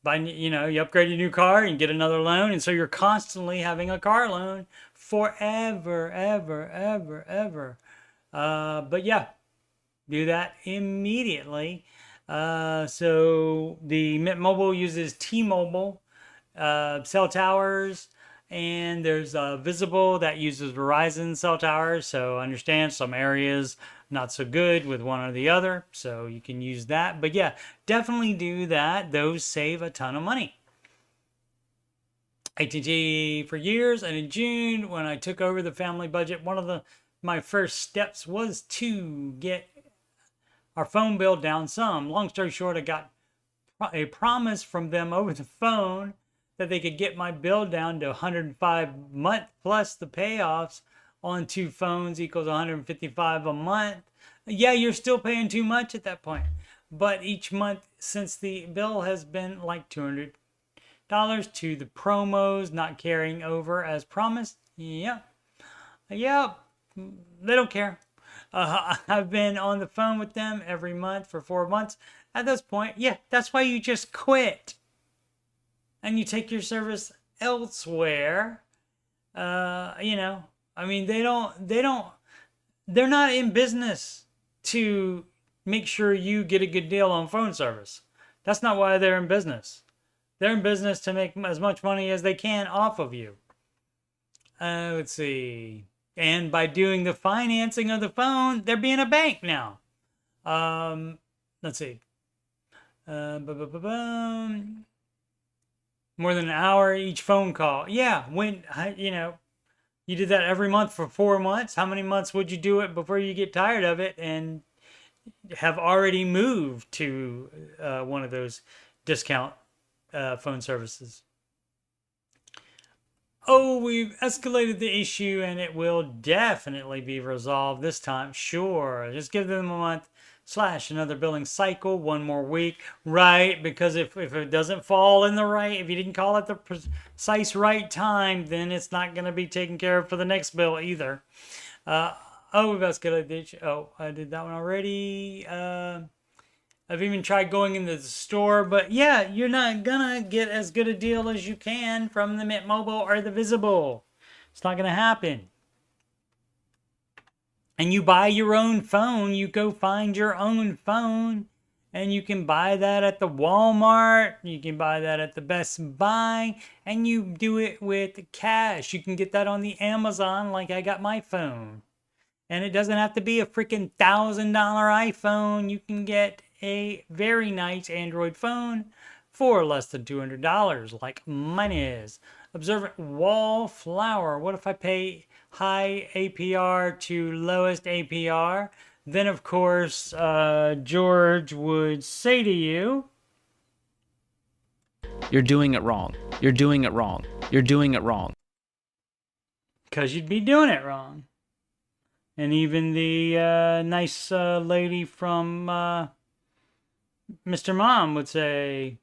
You upgrade a new car and get another loan, and so you're constantly having a car loan forever, ever. But yeah, do that immediately. So the Mint Mobile uses T-Mobile cell towers, and there's Visible that uses Verizon cell towers. So understand some areas not so good with one or the other, so you can use that. But yeah, definitely do that. Those save a ton of money. AT&T for years, and in June when I took over the family budget, one of my first steps was to get our phone bill down some. Long story short, I got a promise from them over the phone that they could get my bill down to 105 a month plus the payoffs on 2 phones equals 155 a month. Yeah, you're still paying too much at that point. But each month since the bill has been like $200 to the promos not carrying over as promised. Yep. Yep. They don't care. I've been on the phone with them every month for 4 months. At this point, yeah, that's why you just quit. And you take your service elsewhere. You know, I mean, they're not in business to make sure you get a good deal on phone service. That's not why they're in business. They're in business to make as much money as they can off of you. Let's see. And by doing the financing of the phone, they're being a bank now. Let's see. More than an hour each phone call. Yeah, when, you know, you did that every month for 4 months. How many months would you do it before you get tired of it and have already moved to one of those discount phone services? Oh, we've escalated the issue and it will definitely be resolved this time. Sure, just give them a month / another billing cycle, 1 more week, right? Because if it doesn't fall in the right, if you didn't call it the precise right time, then it's not going to be taken care of for the next bill either. Oh, we've escalated the issue. Oh, I did that one already. I've even tried going into the store, but yeah, you're not gonna get as good a deal as you can from the Mint Mobile or the Visible. It's not gonna happen. And you buy your own phone, you go find your own phone, and you can buy that at the Walmart, you can buy that at the Best Buy, and you do it with cash. You can get that on the Amazon like I got my phone. And it doesn't have to be a freaking $1,000 iPhone. You can get a very nice Android phone for less than $200, like mine is. Observant Wallflower. What if I pay high APR to lowest APR? Then, of course, George would say to you, "You're doing it wrong. You're doing it wrong. You're doing it wrong." Because you'd be doing it wrong. And even the nice lady from Mr. Mom would say,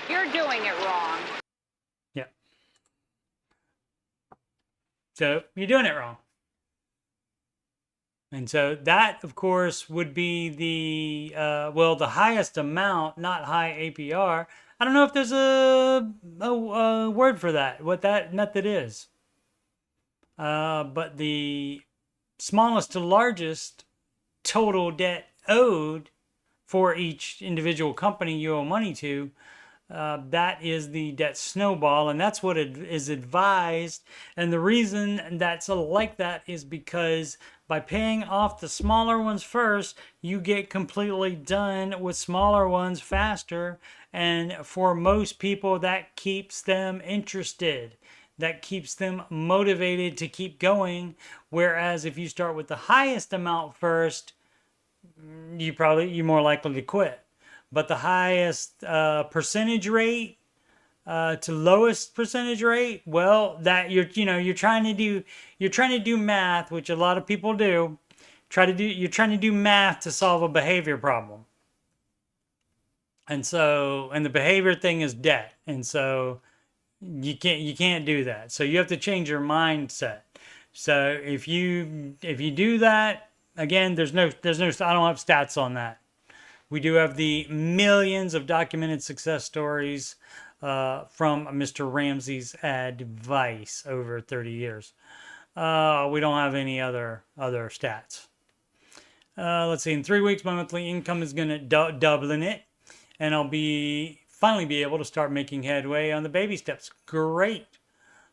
"You're doing it wrong." Yeah. So you're doing it wrong. And so that, of course, would be the, the highest amount, not high APR. I don't know if there's a word for that, what that method is. But the smallest to largest total debt owed for each individual company you owe money to, that is the debt snowball, and that's what it is advised. And the reason that's like that is because by paying off the smaller ones first, you get completely done with smaller ones faster. And for most people, that keeps them interested. That keeps them motivated to keep going. Whereas if you start with the highest amount first, you're more likely to quit. But the highest percentage rate to lowest percentage rate, well, that you're trying to do math, which a lot of people do. You're trying to do math to solve a behavior problem. And the behavior thing is debt. And so you can't do that. So you have to change your mindset. So if you do that, again, there's no I don't have stats on that. We do have the millions of documented success stories from Mr. Ramsey's advice over 30 years. We don't have any other stats. Let's see, in 3 weeks, my monthly income is going to doubling it, and I'll finally be able to start making headway on the baby steps. Great.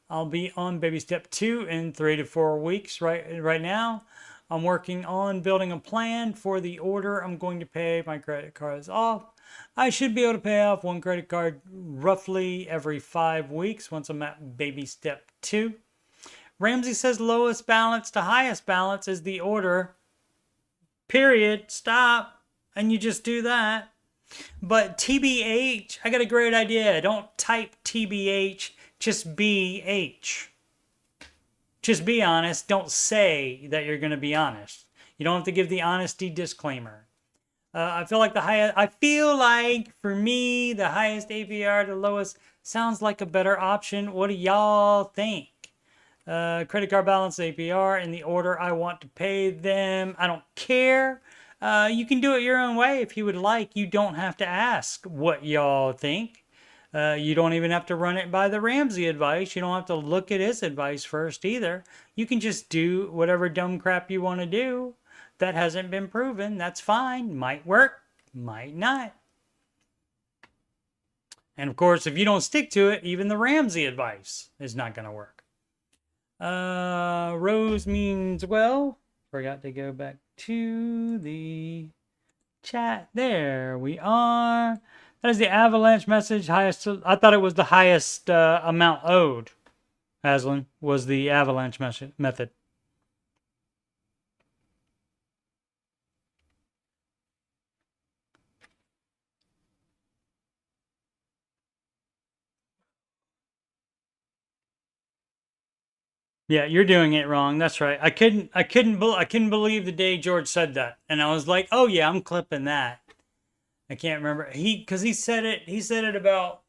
I'll be on baby step 2 in 3 to 4 weeks. Right now, I'm working on building a plan for the order I'm going to pay my credit cards off. I should be able to pay off 1 credit card roughly every 5 weeks once I'm at baby step 2. Ramsey says lowest balance to highest balance is the order. Period. Stop. And you just do that. But TBH, I got a great idea. Don't type TBH, just BH. Just be honest. Don't say that you're going to be honest. You don't have to give the honesty disclaimer. I feel like for me, the highest APR to lowest sounds like a better option. What do y'all think? Credit card balance, APR, in the order I want to pay them. I don't care. You can do it your own way if you would like. You don't have to ask what y'all think. You don't even have to run it by the Ramsey advice. You don't have to look at his advice first either. You can just do whatever dumb crap you want to do. That hasn't been proven. That's fine. Might work, might not. And of course, if you don't stick to it, even the Ramsey advice is not going to work. Rose means well. Forgot to go back to the chat. There we are. That is the avalanche message. Highest. I thought it was the highest amount owed. Aslan was the avalanche method. Yeah, you're doing it wrong. That's right. I couldn't believe the day George said that, and I was like, oh yeah, I'm clipping that. I can't remember because he said it about.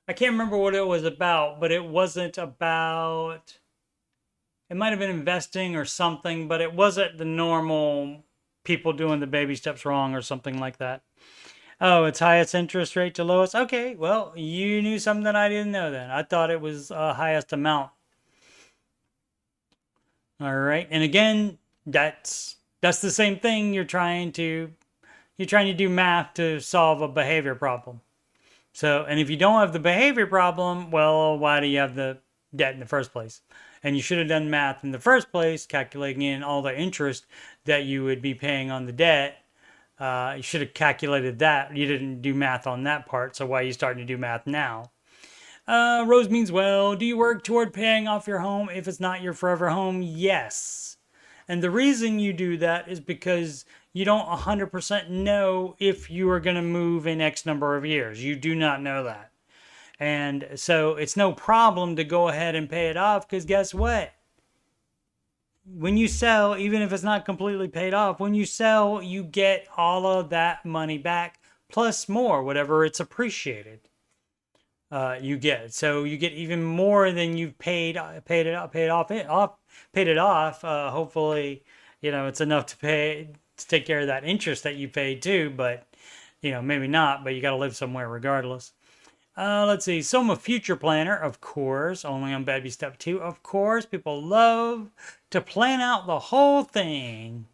I can't remember what it was about, but it wasn't about. It might have been investing or something, but it wasn't the normal people doing the baby steps wrong or something like that. Oh, it's highest interest rate to lowest. Okay, well, you knew something that I didn't know then. I thought it was highest amount. All right, and again, that's the same thing. You're trying to do math to solve a behavior problem. So, and if you don't have the behavior problem, well, why do you have the debt in the first place? And you should have done math in the first place, calculating in all the interest that you would be paying on the debt. You should have calculated that. You didn't do math on that part, so why are you starting to do math now? Rose means well. Do you work toward paying off your home if it's not your forever home? Yes. And the reason you do that is because you don't 100% know if you are going to move in X number of years. You do not know that. And so it's no problem to go ahead and pay it off because guess what? When you sell, even if it's not completely paid off, when you sell, you get all of that money back plus more, whatever it's appreciated. You get. So you get even more than you've paid it off. Hopefully, it's enough to take care of that interest that you paid too, but maybe not, but you got to live somewhere regardless. Let's see. So I'm a future planner, of course, only on baby step 2. Of course, people love to plan out the whole thing.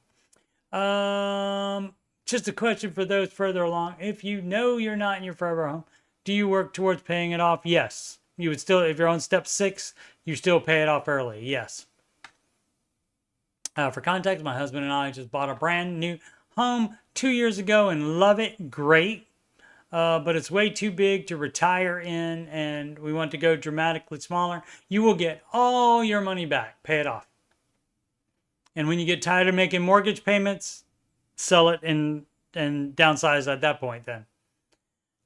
Just a question for those further along. If you know you're not in your forever home, do you work towards paying it off? Yes. You would still, if you're on step 6, you still pay it off early. Yes. For context, my husband and I just bought a brand new home 2 years ago and love it. Great. But it's way too big to retire in, and we want to go dramatically smaller. You will get all your money back. Pay it off. And when you get tired of making mortgage payments, sell it and downsize at that point then.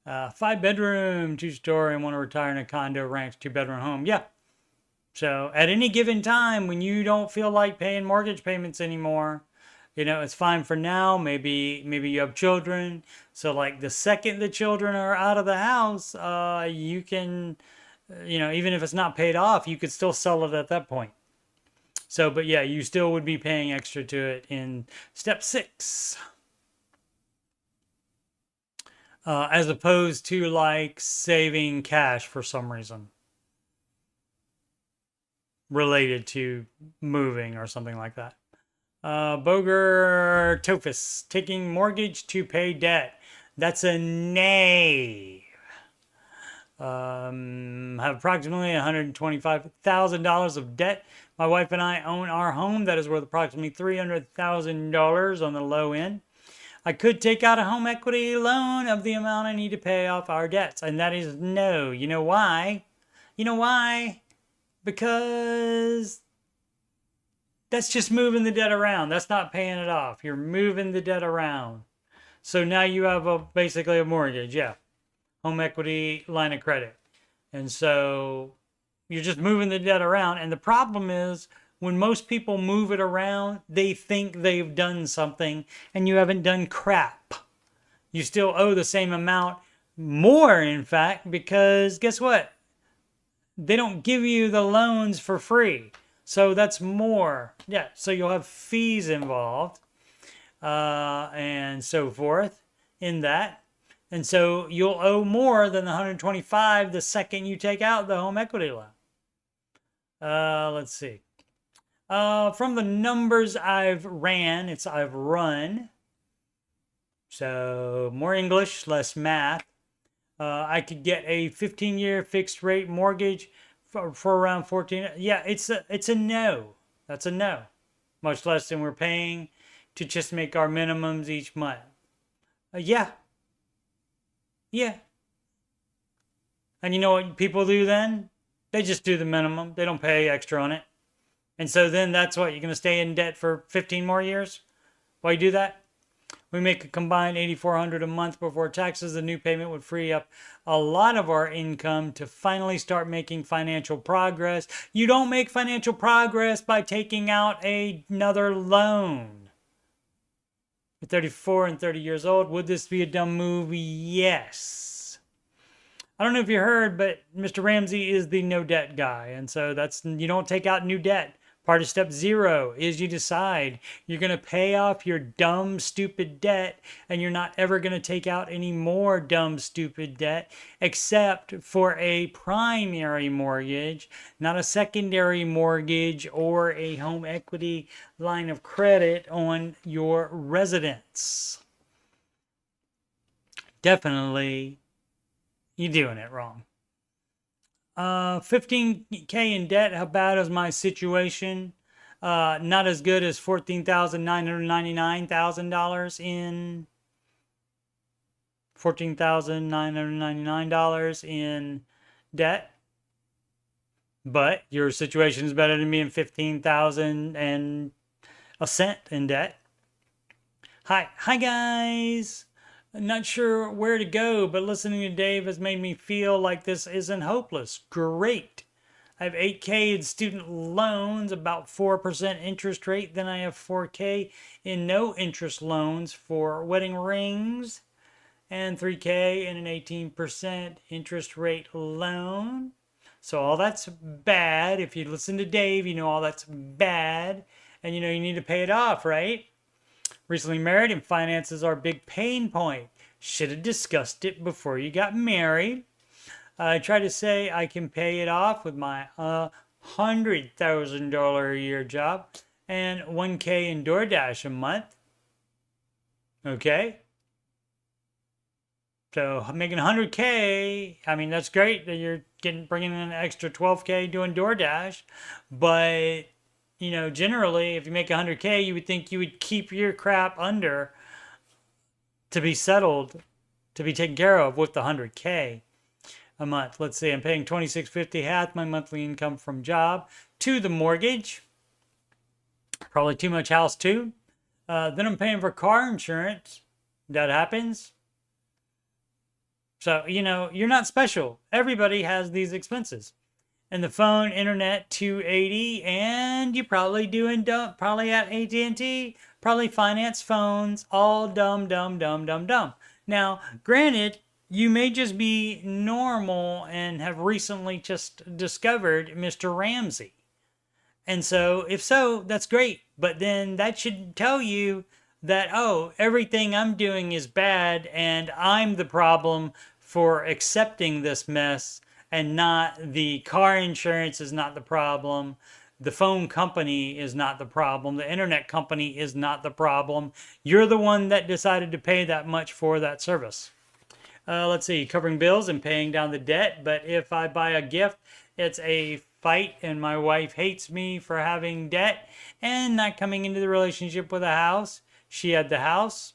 5-bedroom, 2-story, and want to retire in a condo, ranch, 2-bedroom home. Yeah. So at any given time, when you don't feel like paying mortgage payments anymore, it's fine for now. Maybe you have children. So like the second the children are out of the house, you can, even if it's not paid off, you could still sell it at that point. So, but yeah, you still would be paying extra to it in step 6. As opposed to like saving cash for some reason related to moving or something like that. Boger Tofus, taking mortgage to pay debt. That's a nay. Have approximately $125,000 of debt. My wife and I own our home that is worth approximately $300,000 on the low end. I could take out a home equity loan of the amount I need to pay off our debts. And that is no. You know why? You know why? Because that's just moving the debt around. That's not paying it off. You're moving the debt around. So now you have basically a mortgage. Yeah. Home equity line of credit. And so you're just moving the debt around. And the problem is when most people move it around, they think they've done something and you haven't done crap. You still owe the same amount, more in fact, because guess what? They don't give you the loans for free. So that's more. Yeah, so you'll have fees involved and so forth in that. And so you'll owe more than the 125 the second you take out the home equity loan. Let's see. From the numbers I've run. So more English, less math. I could get a 15-year fixed rate mortgage for around 14. Yeah, it's a no. That's a no. Much less than we're paying to just make our minimums each month. Yeah. Yeah. And you know what people do then? They just do the minimum. They don't pay extra on it. And so then that's what, you're going to stay in debt for 15 more years? Why you do that? We make a combined $8,400 a month before taxes. The new payment would free up a lot of our income to finally start making financial progress. You don't make financial progress by taking out another loan. At 34 and 30 years old, would this be a dumb move? Yes. I don't know if you heard, but Mr. Ramsey is the no debt guy. And so you don't take out new debt. Part of step 0 is you decide you're going to pay off your dumb, stupid debt, and you're not ever going to take out any more dumb, stupid debt, except for a primary mortgage, not a secondary mortgage or a home equity line of credit on your residence. Definitely, you're doing it wrong. 15K in debt. How bad is my situation? Not as good as $14,999 in $14,999 in debt. But your situation is better than being 15,000 and a cent in debt. Hi guys. Not sure where to go, but listening to Dave has made me feel like this isn't hopeless. Great. I have 8K in student loans, about 4% interest rate. Then I have 4K in no interest loans for wedding rings, and 3K in an 18% interest rate loan. So all that's bad. If you listen to Dave, you know all that's bad. And you know you need to pay it off, right? Recently married, and finances are a big pain point. Should have discussed it before you got married. I try to say I can pay it off with my $100,000 a year job and 1K in DoorDash a month. Okay. So making 100K, I mean, that's great that you're bringing in an extra 12K doing DoorDash, but you know, generally, if you make 100K, you would think you would keep your crap under to be settled, to be taken care of with the 100K a month. Let's see, I'm paying $26.50, half my monthly income from job to the mortgage. Probably too much house too. Then I'm paying for car insurance. That happens. So, you know, you're not special. Everybody has these expenses. And the phone, internet, $280, and you probably probably at AT&T, probably finance phones, all dumb. Now, granted, you may just be normal and have recently just discovered Mr. Ramsey. And so, if so, that's great. But then that should tell you that, oh, everything I'm doing is bad and I'm the problem for accepting this mess. And not the car insurance is not the problem. The phone company is not the problem. The internet company is not the problem. You're the one that decided to pay that much for that service. Let's see, covering bills and paying down the debt. But if I buy a gift, it's a fight and my wife hates me for having debt and not coming into the relationship with a house. She had the house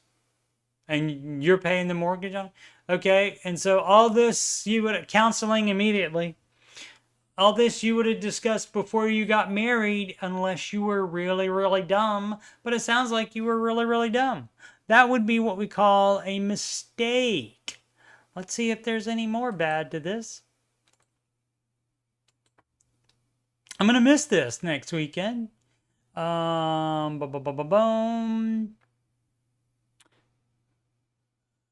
and you're paying the mortgage on it. Okay, and so all this you would counseling immediately. All this you would have discussed before you got married unless you were really, really dumb. But it sounds like you were really, really dumb. That would be what we call a mistake. Let's see if there's any more bad to this. I'm going to miss this next weekend. Boom.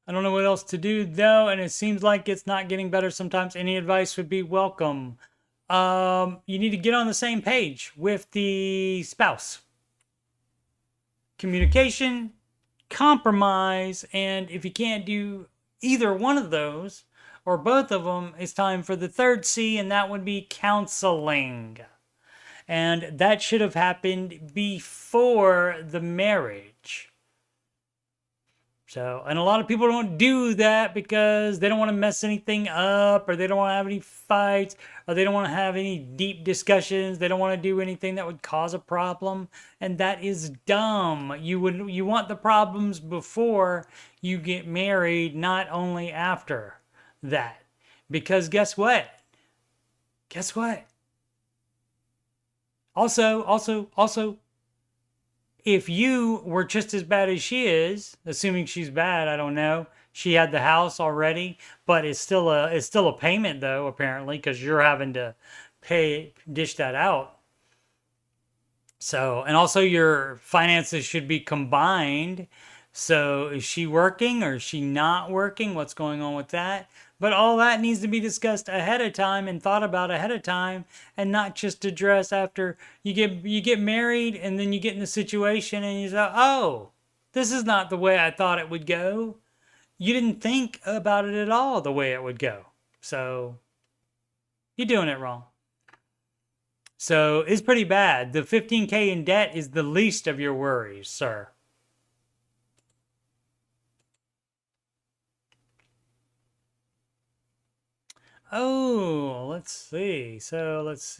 I don't know what else to do, though, and it seems like it's not getting better sometimes. Any advice would be welcome. You need to get on the same page with the spouse. Communication, compromise, and if you can't do either one of those or both of them, it's time for the third C, and that would be counseling. And that should have happened before the marriage. So, and a lot of people don't do that because they don't want to mess anything up, or they don't want to have any fights, or they don't want to have any deep discussions. They don't want to do anything that would cause a problem, and that is dumb. You want the problems before you get married, not only after that. Because guess what? Guess what? Also, if you were just as bad as she is, assuming she's bad, I don't know. She had the house already, but it's still a payment though, apparently, because you're having to dish that out. So, and also your finances should be combined. So is she working or is she not working? What's going on with that? But all that needs to be discussed ahead of time and thought about ahead of time, and not just addressed after you get married and then you get in the situation and you say, oh, this is not the way I thought it would go. You didn't think about it at all the way it would go. So you're doing it wrong. So it's pretty bad. The $15K in debt is the least of your worries, sir. Oh, let's see. So let's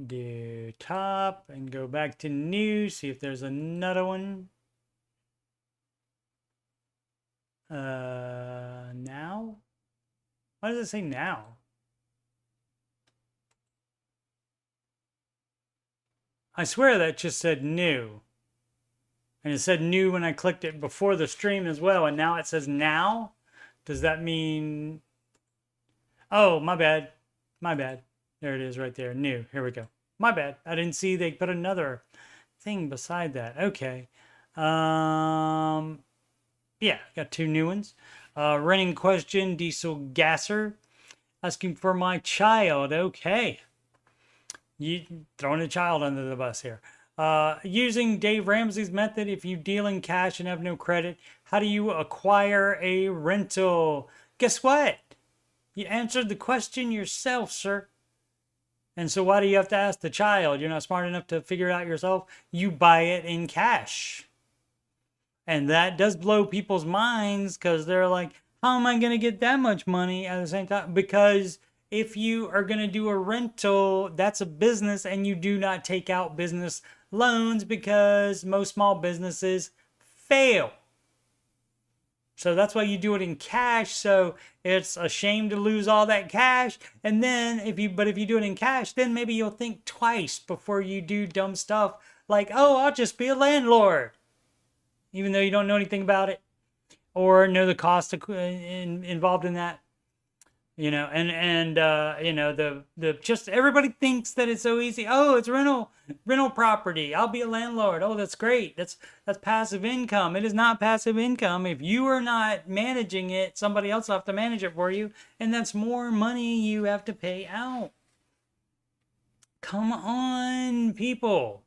do top and go back to new, see if there's another one. Now? Why does it say now? I swear that just said new. And it said new when I clicked it before the stream as well, and now it says now? Does that mean... Oh, my bad. My bad. There it is right there. New. Here we go. My bad. I didn't see they put another thing beside that. Okay. Yeah, got two new ones. Running question, Diesel Gasser. Asking for my child. Okay. You throwing a child under the bus here. Using Dave Ramsey's method, if you deal in cash and have no credit, how do you acquire a rental? Guess what? You answered the question yourself, sir. And so why do you have to ask the child? You're not smart enough to figure it out yourself. You buy it in cash. And that does blow people's minds because they're like, how am I going to get that much money at the same time? Because if you are going to do a rental, that's a business, and you do not take out business loans because most small businesses fail. So that's why you do it in cash. So it's a shame to lose all that cash. And then if you do it in cash, then maybe you'll think twice before you do dumb stuff like, oh, I'll just be a landlord, even though you don't know anything about it or know the cost involved in that. You know, and you know, the just everybody thinks that it's so easy. Oh, it's rental property. I'll be a landlord. Oh, that's great. That's passive income. It is not passive income. If you are not managing it, somebody else will have to manage it for you, and that's more money you have to pay out. Come on, people.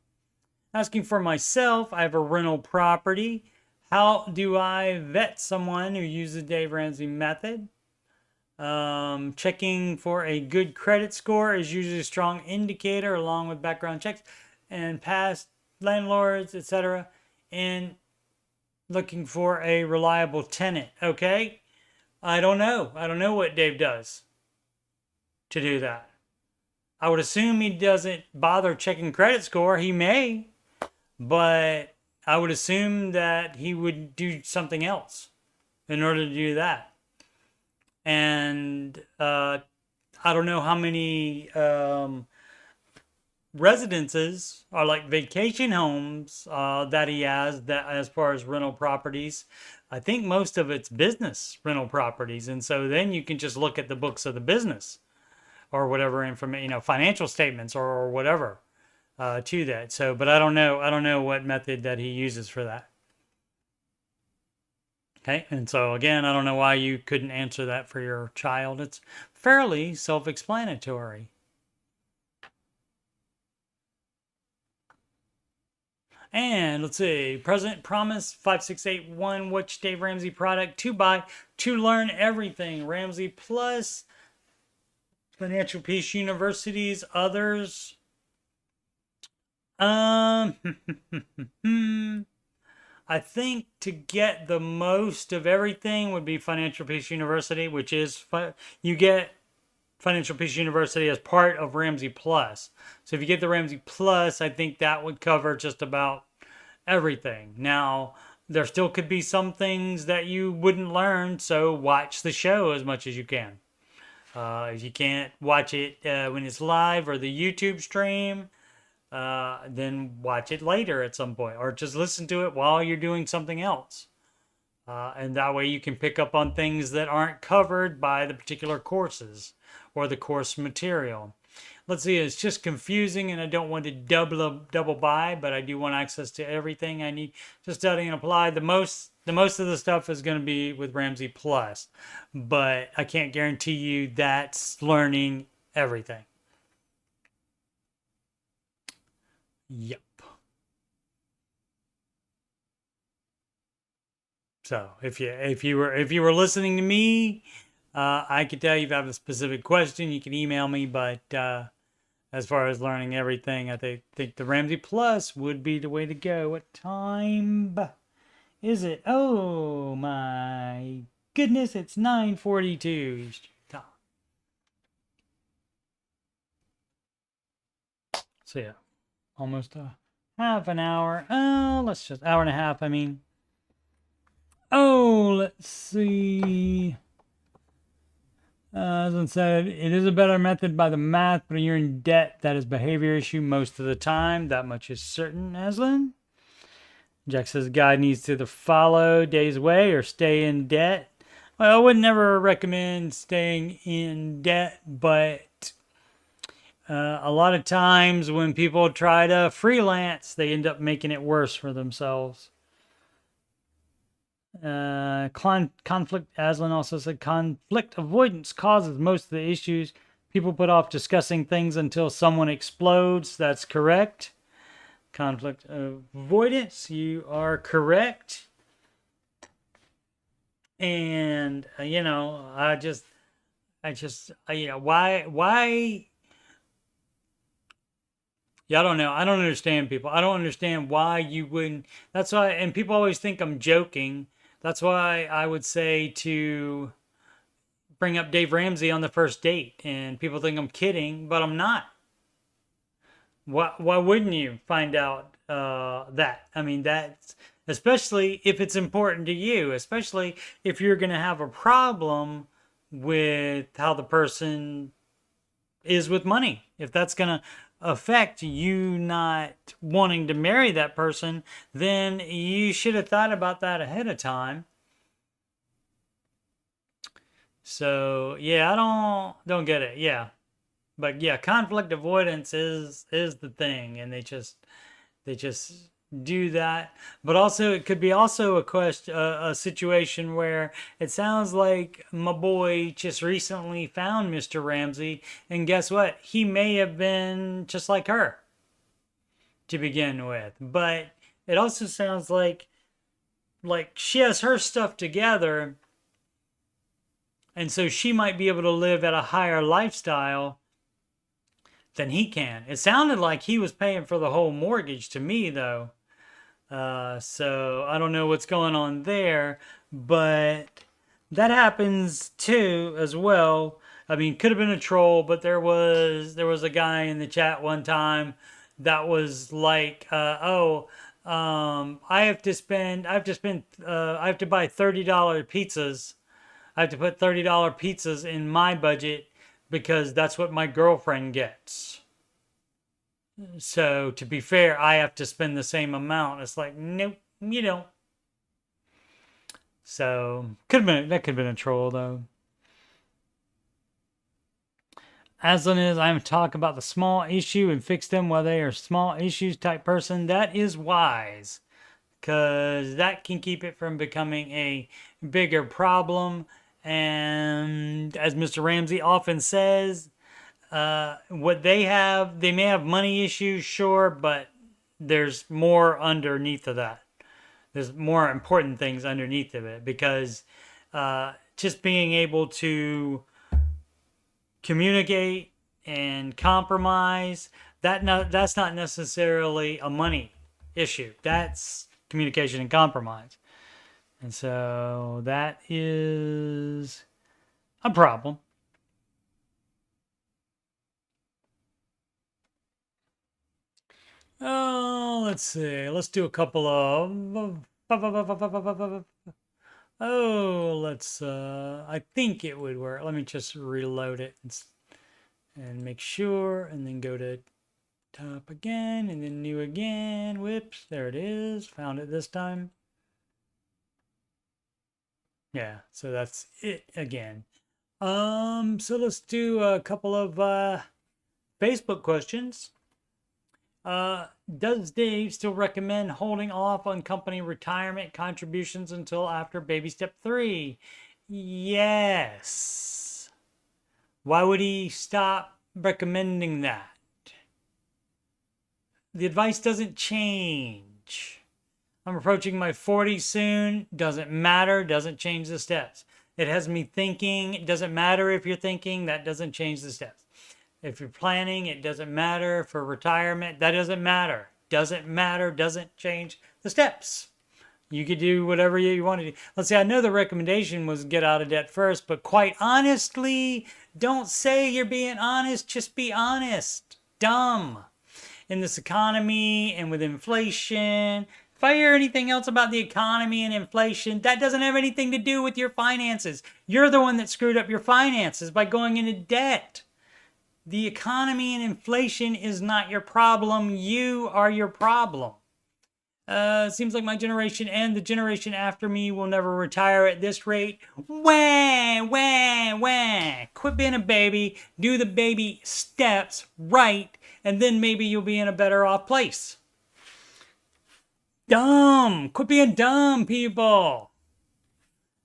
Asking for myself, I have a rental property. How do I vet someone who uses Dave Ramsey method? Checking for a good credit score is usually a strong indicator, along with background checks and past landlords, etc. And looking for a reliable tenant. Okay, I don't know. I don't know what Dave does to do that. I would assume he doesn't bother checking credit score. He may, but I would assume that he would do something else in order to do that. And I don't know how many residences are like vacation homes that he has, that as far as rental properties. I think most of it's business rental properties, and so then you can just look at the books of the business or whatever information, financial statements or whatever to that. So, but I don't know what method that he uses for that. Okay, and so again, I don't know why you couldn't answer that for your child. It's fairly self-explanatory. And let's see, President Promise 5681, which Dave Ramsey product to buy to learn everything? Ramsey Plus, Financial Peace University's, others. I think to get the most of everything would be Financial Peace University, which is you get Financial Peace University as part of Ramsey Plus. So if you get the Ramsey Plus, I think that would cover just about everything. Now, there still could be some things that you wouldn't learn, so watch the show as much as you can. If you can't watch it when it's live or the YouTube stream, then watch it later at some point, or just listen to it while you're doing something else. And that way you can pick up on things that aren't covered by the particular courses or the course material. Let's see, it's just confusing, and I don't want to double buy, but I do want access to everything I need to study and apply. The most of the stuff is going to be with Ramsey Plus, but I can't guarantee you that's learning everything. Yep. So if you were listening to me, I could tell you if you have a specific question, you can email me. But as far as learning everything, I think the Ramsey Plus would be the way to go. What time is it? Oh my goodness, it's 9:42 Eastern Time. So yeah, almost a half an hour. Let's just hour and a half. I mean. Oh, let's see. As I said, it is a better method by the math, but you're in debt. That is behavior issue most of the time. That much is certain, Aslan. Jack says, guide needs to either follow Dave's way or stay in debt. Well, I would never recommend staying in debt, but a lot of times when people try to freelance, they end up making it worse for themselves. Conflict, Aslan also said, conflict avoidance causes most of the issues. People put off discussing things until someone explodes. That's correct. Conflict avoidance, you are correct. And why yeah, I don't know. I don't understand people. I don't understand why you wouldn't. That's why, and people always think I'm joking. That's why I would say to bring up Dave Ramsey on the first date. And people think I'm kidding, but I'm not. Why wouldn't you find out that? I mean, that's, especially if it's important to you, especially if you're going to have a problem with how the person is with money. If that's going to affect you not wanting to marry that person, then you should have thought about that ahead of time. So yeah, I don't get it. Yeah, but yeah, conflict avoidance is the thing, and they just do that. But also, it could be also a situation where it sounds like my boy just recently found Mr. Ramsey, and guess what? He may have been just like her to begin with. But it also sounds like she has her stuff together, And so she might be able to live at a higher lifestyle than he can. It sounded like he was paying for the whole mortgage to me, though. So I don't know what's going on there, but that happens too as well. I mean, could have been a troll, but there was a guy in the chat one time that was like, I have to buy $30 pizzas. I have to put $30 pizzas in my budget because that's what my girlfriend gets. So to be fair, I have to spend the same amount. It's like, nope, you don't. So could have been a troll though. Aslan is, I'm talking about the small issue and fix them while they are small issues type person. That is wise, because that can keep it from becoming a bigger problem. And as Mr. Ramsey often says, what they may have money issues, sure, but there's more underneath of that. There's more important things underneath of it, because just being able to communicate and compromise, that's not necessarily a money issue. That's communication and compromise. And so that is a problem. Oh, let's see. Let's do a couple of... I think it would work. Let me just reload it and make sure, and then go to top again, and then new again. Whoops, there it is. Found it this time. Yeah, so that's it again. So let's do a couple of Facebook questions. Does Dave still recommend holding off on company retirement contributions until after baby step 3? Yes. Why would he stop recommending that? The advice doesn't change. I'm approaching my 40s soon. Doesn't matter. Doesn't change the steps. It has me thinking. It doesn't matter if you're thinking. That doesn't change the steps. If you're planning, it doesn't matter. For retirement, that doesn't matter. Doesn't matter. Doesn't change the steps. You could do whatever you want to do. Let's say, I know the recommendation was get out of debt first, but quite honestly, don't say you're being honest. Just be honest. Dumb. In this economy and with inflation, if I hear anything else about the economy and inflation, that doesn't have anything to do with your finances. You're the one that screwed up your finances by going into debt. The economy and inflation is not your problem. You are your problem. It seems like my generation and the generation after me will never retire at this rate. Wah, wah, wah. Quit being a baby. Do the baby steps right, and then maybe you'll be in a better off place. Dumb. Quit being dumb, people.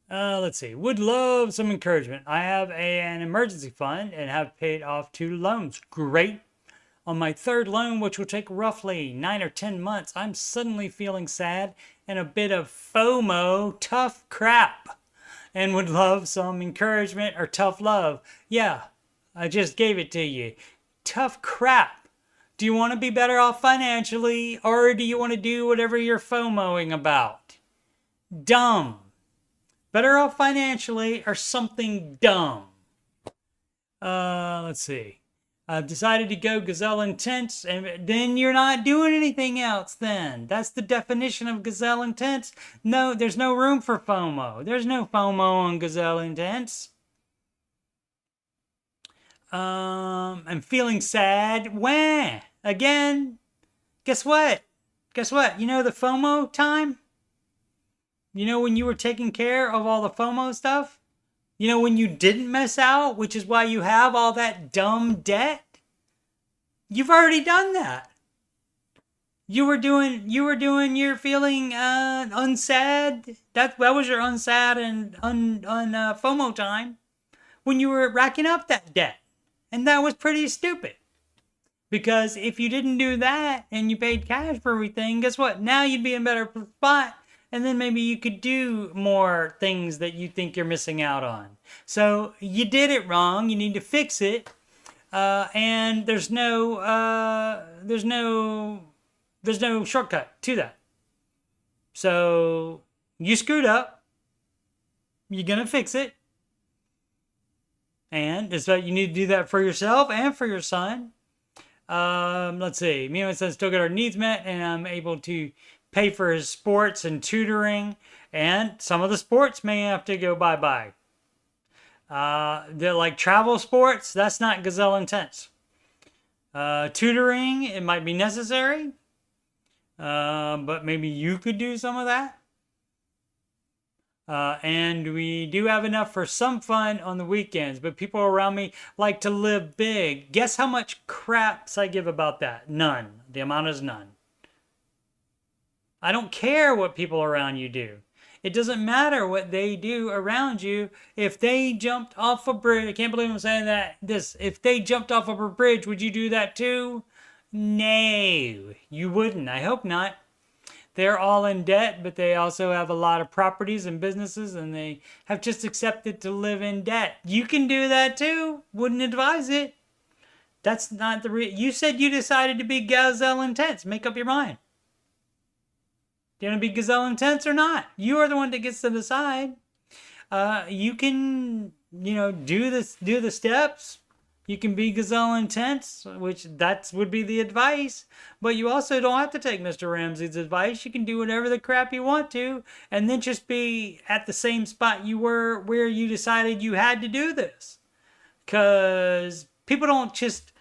Let's see. Would love some encouragement. I have an emergency fund and have paid off 2 loans. Great. On my 3rd loan, which will take roughly 9 or 10 months, I'm suddenly feeling sad and a bit of FOMO, tough crap, and would love some encouragement or tough love. Yeah, I just gave it to you. Tough crap. Do you want to be better off financially, or do you want to do whatever you're FOMOing about? Dumb. Better off financially or something dumb. Let's see. I've decided to go gazelle intense, and then you're not doing anything else then. That's the definition of gazelle intense. No, there's no room for FOMO. There's no FOMO on gazelle intense. I'm feeling sad. Wah! Again. Guess what? Guess what? You know the FOMO time? You know when you were taking care of all the FOMO stuff? You know when you didn't miss out, which is why you have all that dumb debt? You've already done that. You were doing your feeling unsad. That was your unsad and FOMO time when you were racking up that debt. And that was pretty stupid. Because if you didn't do that and you paid cash for everything, guess what? Now you'd be in a better spot. and then maybe you could do more things that you think you're missing out on. So you did it wrong. You need to fix it. And there's no shortcut to that. So you screwed up. You're gonna fix it. And it's that you need to do that for yourself and for your son. Let's see. Me and my son still get our needs met, and I'm able to pay for his sports and tutoring. And some of the sports may have to go bye-bye. They're like travel sports. That's not gazelle intense. Tutoring, it might be necessary. But maybe you could do some of that. And we do have enough for some fun on the weekends, but people around me like to live big. Guess how much craps I give about that? None. The amount is none. I don't care what people around you do. It doesn't matter what they do around you. If they jumped off a bridge, I can't believe I'm saying that. If they jumped off of a bridge, would you do that too? No, you wouldn't. I hope not. They're all in debt, but they also have a lot of properties and businesses, and they have just accepted to live in debt. You can do that too. Wouldn't advise it. That's not the you said you decided to be gazelle intense. Make up your mind. Do you want to be gazelle intense or not? You are the one that gets to decide. You can, do the steps. You can be gazelle intense, which that would be the advice. But you also don't have to take Mr. Ramsey's advice. You can do whatever the crap you want to, and then just be at the same spot you were where you decided you had to do this. Because people don't just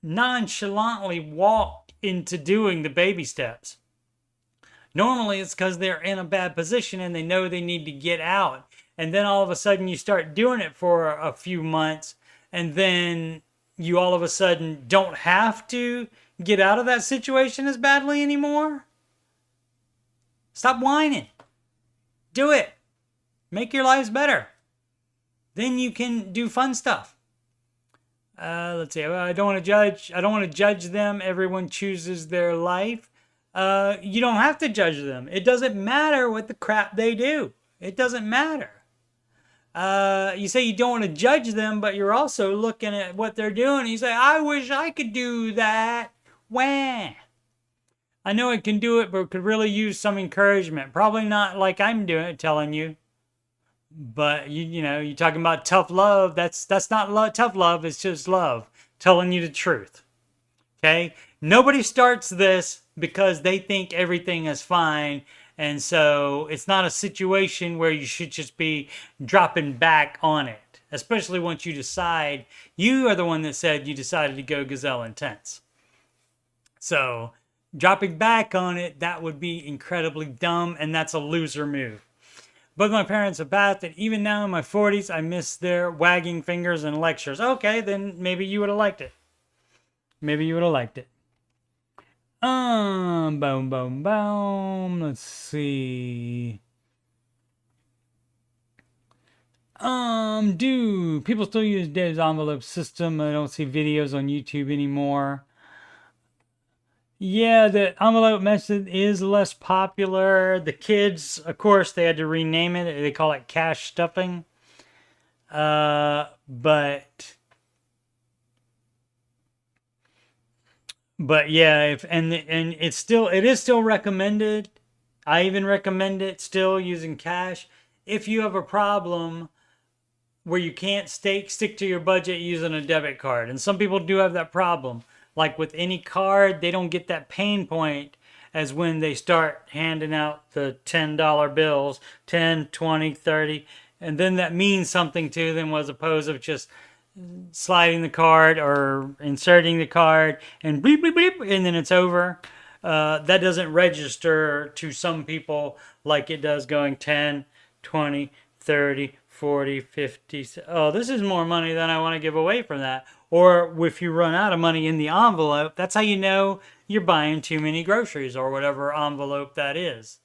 nonchalantly walk into doing the baby steps. Normally it's because they're in a bad position and they know they need to get out. And then all of a sudden you start doing it for a few months, and then you all of a sudden don't have to get out of that situation as badly anymore. Stop whining. Do it. Make your lives better. Then you can do fun stuff. Let's see. I don't want to judge them. Everyone chooses their life. You don't have to judge them. It doesn't matter what the crap they do. It doesn't matter. You say you don't want to judge them, but you're also looking at what they're doing. And you say, I wish I could do that. Wah. I know it can do it, but it could really use some encouragement. Probably not like I'm telling you. But you're talking about tough love. That's not tough love. It's just love telling you the truth. Okay? Nobody starts this because they think everything is fine. And so it's not a situation where you should just be dropping back on it. Especially once you decide, you are the one that said you decided to go gazelle intense. So dropping back on it, that would be incredibly dumb, and that's a loser move. Both my parents have passed, and even now in my 40s, I miss their wagging fingers and lectures. Okay, then maybe you would have liked it. Maybe you would have liked it. Boom, boom, boom. Let's see. Do people still use Dave's envelope system? I don't see videos on YouTube anymore. Yeah, the envelope method is less popular. The kids, of course, they had to rename it. They call it cash stuffing. But yeah, it is still recommended. I even recommend it still using cash. If you have a problem where you can't stick to your budget using a debit card, and some people do have that problem. Like with any card, they don't get that pain point as when they start handing out the $10 bills, 10, 20, 30, and then that means something to them as opposed to just sliding the card or inserting the card and bleep, bleep, bleep, and then it's over. That doesn't register to some people like it does going 10, 20, 30, 40, 50. Oh, this is more money than I want to give away from that. Or if you run out of money in the envelope, that's how you know you're buying too many groceries or whatever envelope that is.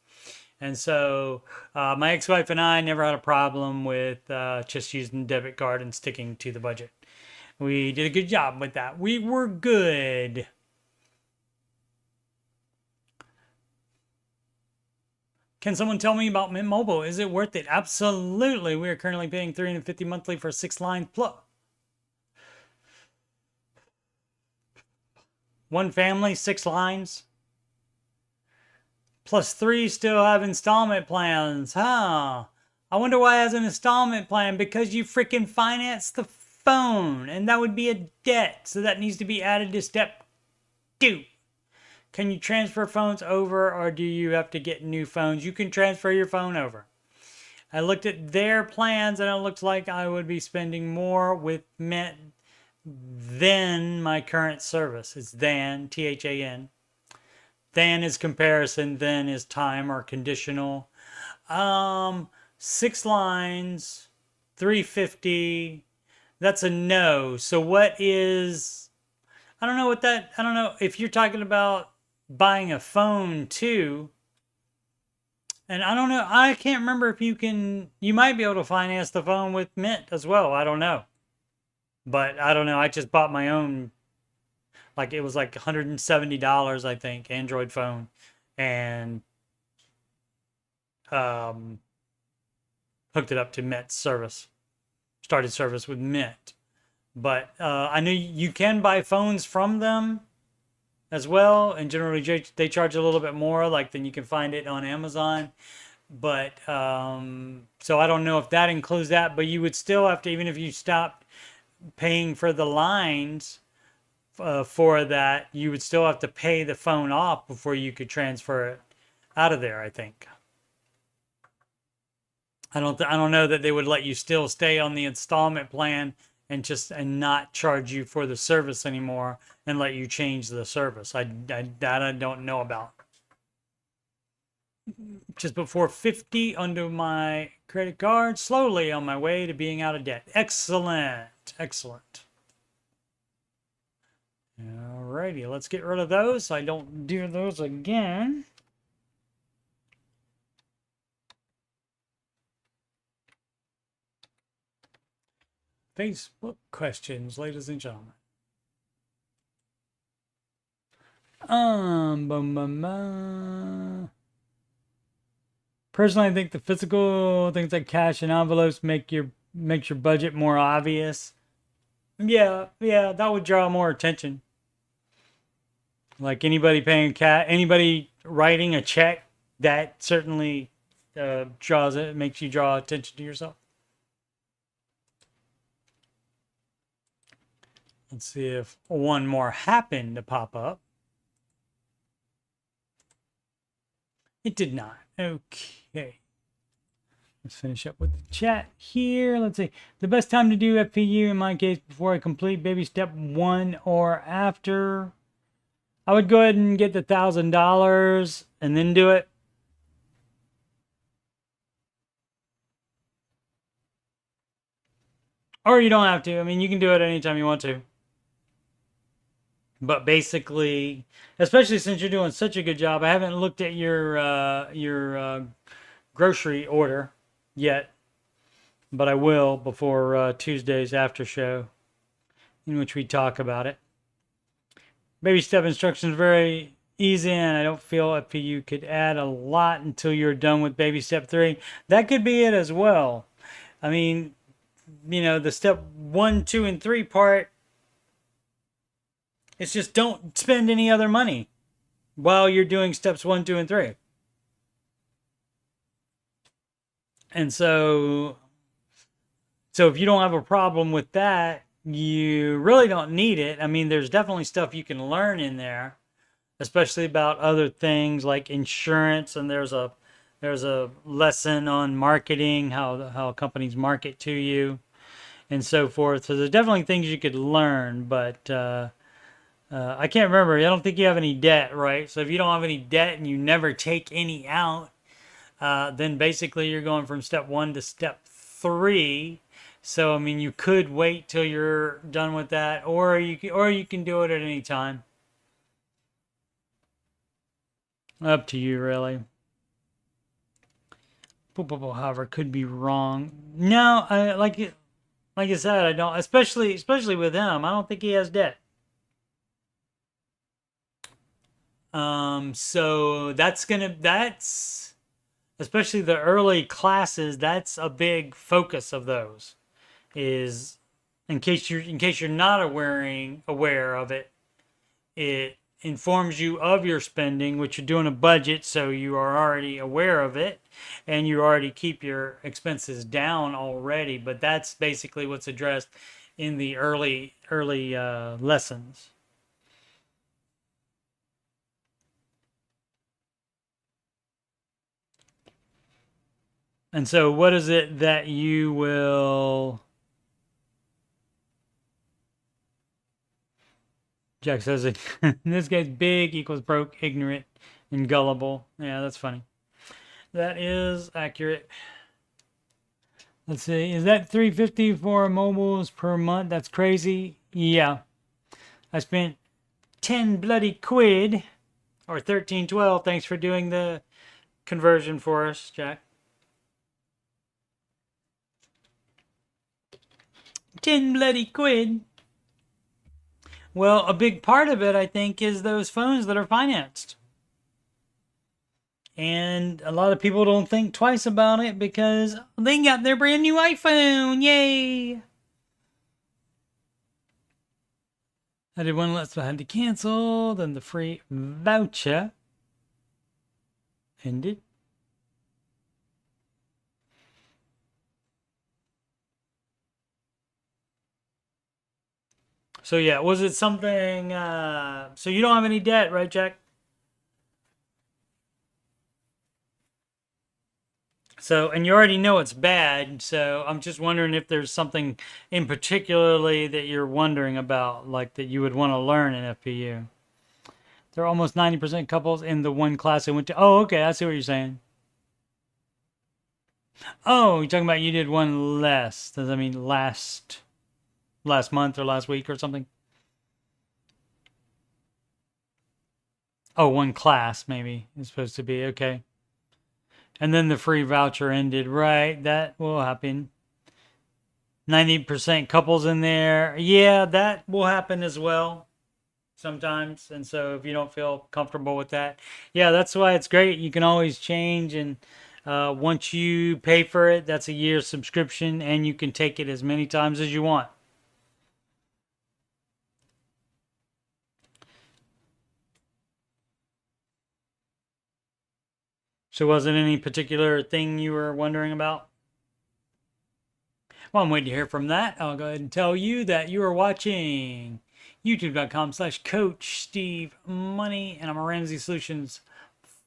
And so my ex-wife and I never had a problem with just using the debit card and sticking to the budget. We did a good job with that. We were good. Can someone tell me about Mint Mobile? Is it worth it? Absolutely. We are currently paying $350 monthly for 6 lines plus. One family, 6 lines. Plus 3 still have installment plans. Huh. I wonder why it has an installment plan. Because you freaking financed the phone. And that would be a debt. So that needs to be added to step 2. Can you transfer phones over, or do you have to get new phones? You can transfer your phone over. I looked at their plans, and it looks like I would be spending more with Mint than my current service. It's than, T-H-A-N. Than is comparison, then is time or conditional. 6 lines, $350. That's a no. So what is... I don't know if you're talking about buying a phone too. And I don't know, I can't remember if you might be able to finance the phone with Mint as well. I don't know. But I don't know. I just bought my own, like it was like $170, I think, Android phone. And hooked it up to Mint service. Started service with Mint. But I know you can buy phones from them as well, and generally they charge a little bit more, like than you can find it on Amazon. But so I don't know if that includes that, but you would still have to, even if you stopped paying for the lines for that, you would still have to pay the phone off before you could transfer it out of there, I think. I don't know that they would let you still stay on the installment plan and not charge you for the service anymore and let you change the service. That I don't know about. Just before 50 under my credit card, slowly on my way to being out of debt. Excellent. Excellent. Alrighty, let's get rid of those so I don't do those again. Facebook questions, ladies and gentlemen. Personally, I think the physical things like cash and envelopes makes your budget more obvious. Yeah, that would draw more attention. Like anybody writing a check, that certainly makes you draw attention to yourself. Let's see if one more happened to pop up. It did not. Okay. Let's finish up with the chat here. Let's see. The best time to do FPU in my case before I complete baby step 1 or after. I would go ahead and get the $1,000 and then do it. Or you don't have to. I mean, you can do it anytime you want to. But basically, especially since you're doing such a good job, I haven't looked at your grocery order yet, but I will before Tuesday's after show, in which we talk about it. Baby step instructions very easy, and I don't feel if you could add a lot until you're done with baby step 3. That could be it as well. I mean, the step 1, 2, and 3 part. It's just don't spend any other money while you're doing steps 1, 2, and 3. And so if you don't have a problem with that, you really don't need it. I mean, there's definitely stuff you can learn in there, especially about other things like insurance. And there's a lesson on marketing, how companies market to you and so forth. So there's definitely things you could learn, but I can't remember. I don't think you have any debt, right? So if you don't have any debt and you never take any out, then basically you're going from step 1 to step 3. So I mean, you could wait till you're done with that, or you can do it at any time. Up to you, really. However, could be wrong. No, like I said, I don't. Especially with him, I don't think he has debt. So that's especially the early classes, that's a big focus of those. Is in case you're not aware of it, it informs you of your spending, which you're doing a budget, so you are already aware of it, and you already keep your expenses down already. But that's basically what's addressed in the early lessons. And so, what is it that you will? Jack says it. This guy's big equals broke, ignorant, and gullible. Yeah, that's funny. That is accurate. Let's see. Is that $350 for mobiles per month? That's crazy. Yeah. I spent 10 bloody quid, or 13.12. Thanks for doing the conversion for us, Jack. 10 bloody quid. Well, a big part of it, I think, is those phones that are financed. And a lot of people don't think twice about it because they got their brand new iPhone. Yay! I did one less, but I had to cancel. Then the free voucher ended. So yeah, was it something? So you don't have any debt, right, Jack? So, and you already know it's bad. So I'm just wondering if there's something in particularly that you're wondering about, like that you would want to learn in FPU. There are almost 90% couples in the one class I went to. Oh, okay, I see what you're saying. Oh, you're talking about you did one less. Does that mean last month or last week or something? Oh, one class maybe is supposed to be. Okay. And then the free voucher ended. Right. That will happen. 90% couples in there. Yeah, that will happen as well sometimes. And so if you don't feel comfortable with that, yeah, that's why it's great. You can always change. And once you pay for it, that's a year's subscription and you can take it as many times as you want. So wasn't any particular thing you were wondering about? Well, I'm waiting to hear from that. I'll go ahead and tell you that you are watching youtube.com/coachstevemoney, and I'm a Ramsey Solutions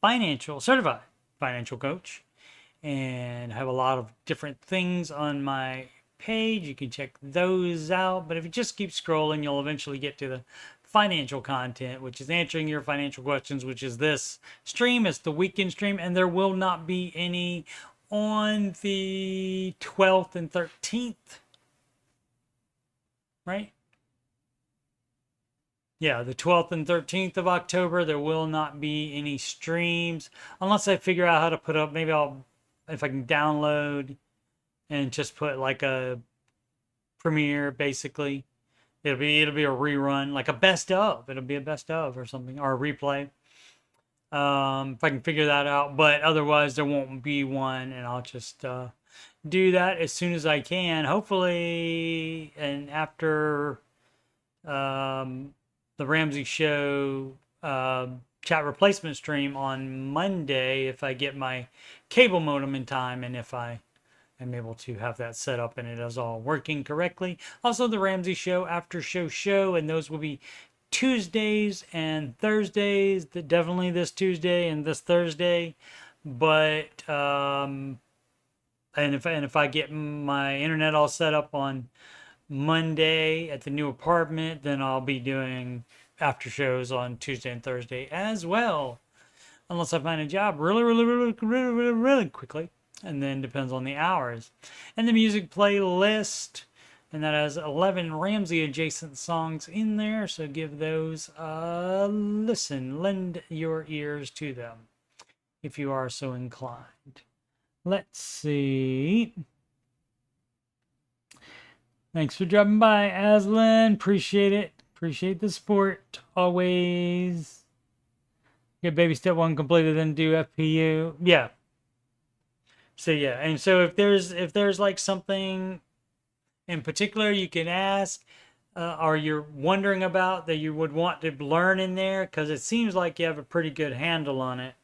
certified financial coach, and have a lot of different things on my page. You can check those out, but if you just keep scrolling, you'll eventually get to the financial content, which is answering your financial questions, which is this stream. It's the weekend stream, and there will not be any on the 12th and 13th, right? Yeah, the 12th and 13th of October, there will not be any streams unless I figure out how to put up, maybe if I can download and just put like a premiere, basically. It'll be a rerun, like a best of. It'll be a best of or something, or a replay. If I can figure that out, but otherwise there won't be one, and I'll just do that as soon as I can. Hopefully, and after the Ramsey show chat replacement stream on Monday, if I get my cable modem in time, and if I am able to have that set up and it is all working correctly. Also, the Ramsey show, after show, and those will be Tuesdays and Thursdays. Definitely this Tuesday and this Thursday. But and if I get my internet all set up on Monday at the new apartment, then I'll be doing after shows on Tuesday and Thursday as well, unless I find a job really quickly. And then depends on the hours. And the music playlist, and that has 11 Ramsey adjacent songs in there, so give those a listen. Lend your ears to them if you are so inclined. Let's see. Thanks for dropping by, Aslan. Appreciate it. Appreciate the support always. Get baby step 1 completed, then do FPU. Yeah. So yeah, and so if there's like something in particular you can ask, or you're wondering about that you would want to learn in there, because it seems like you have a pretty good handle on it.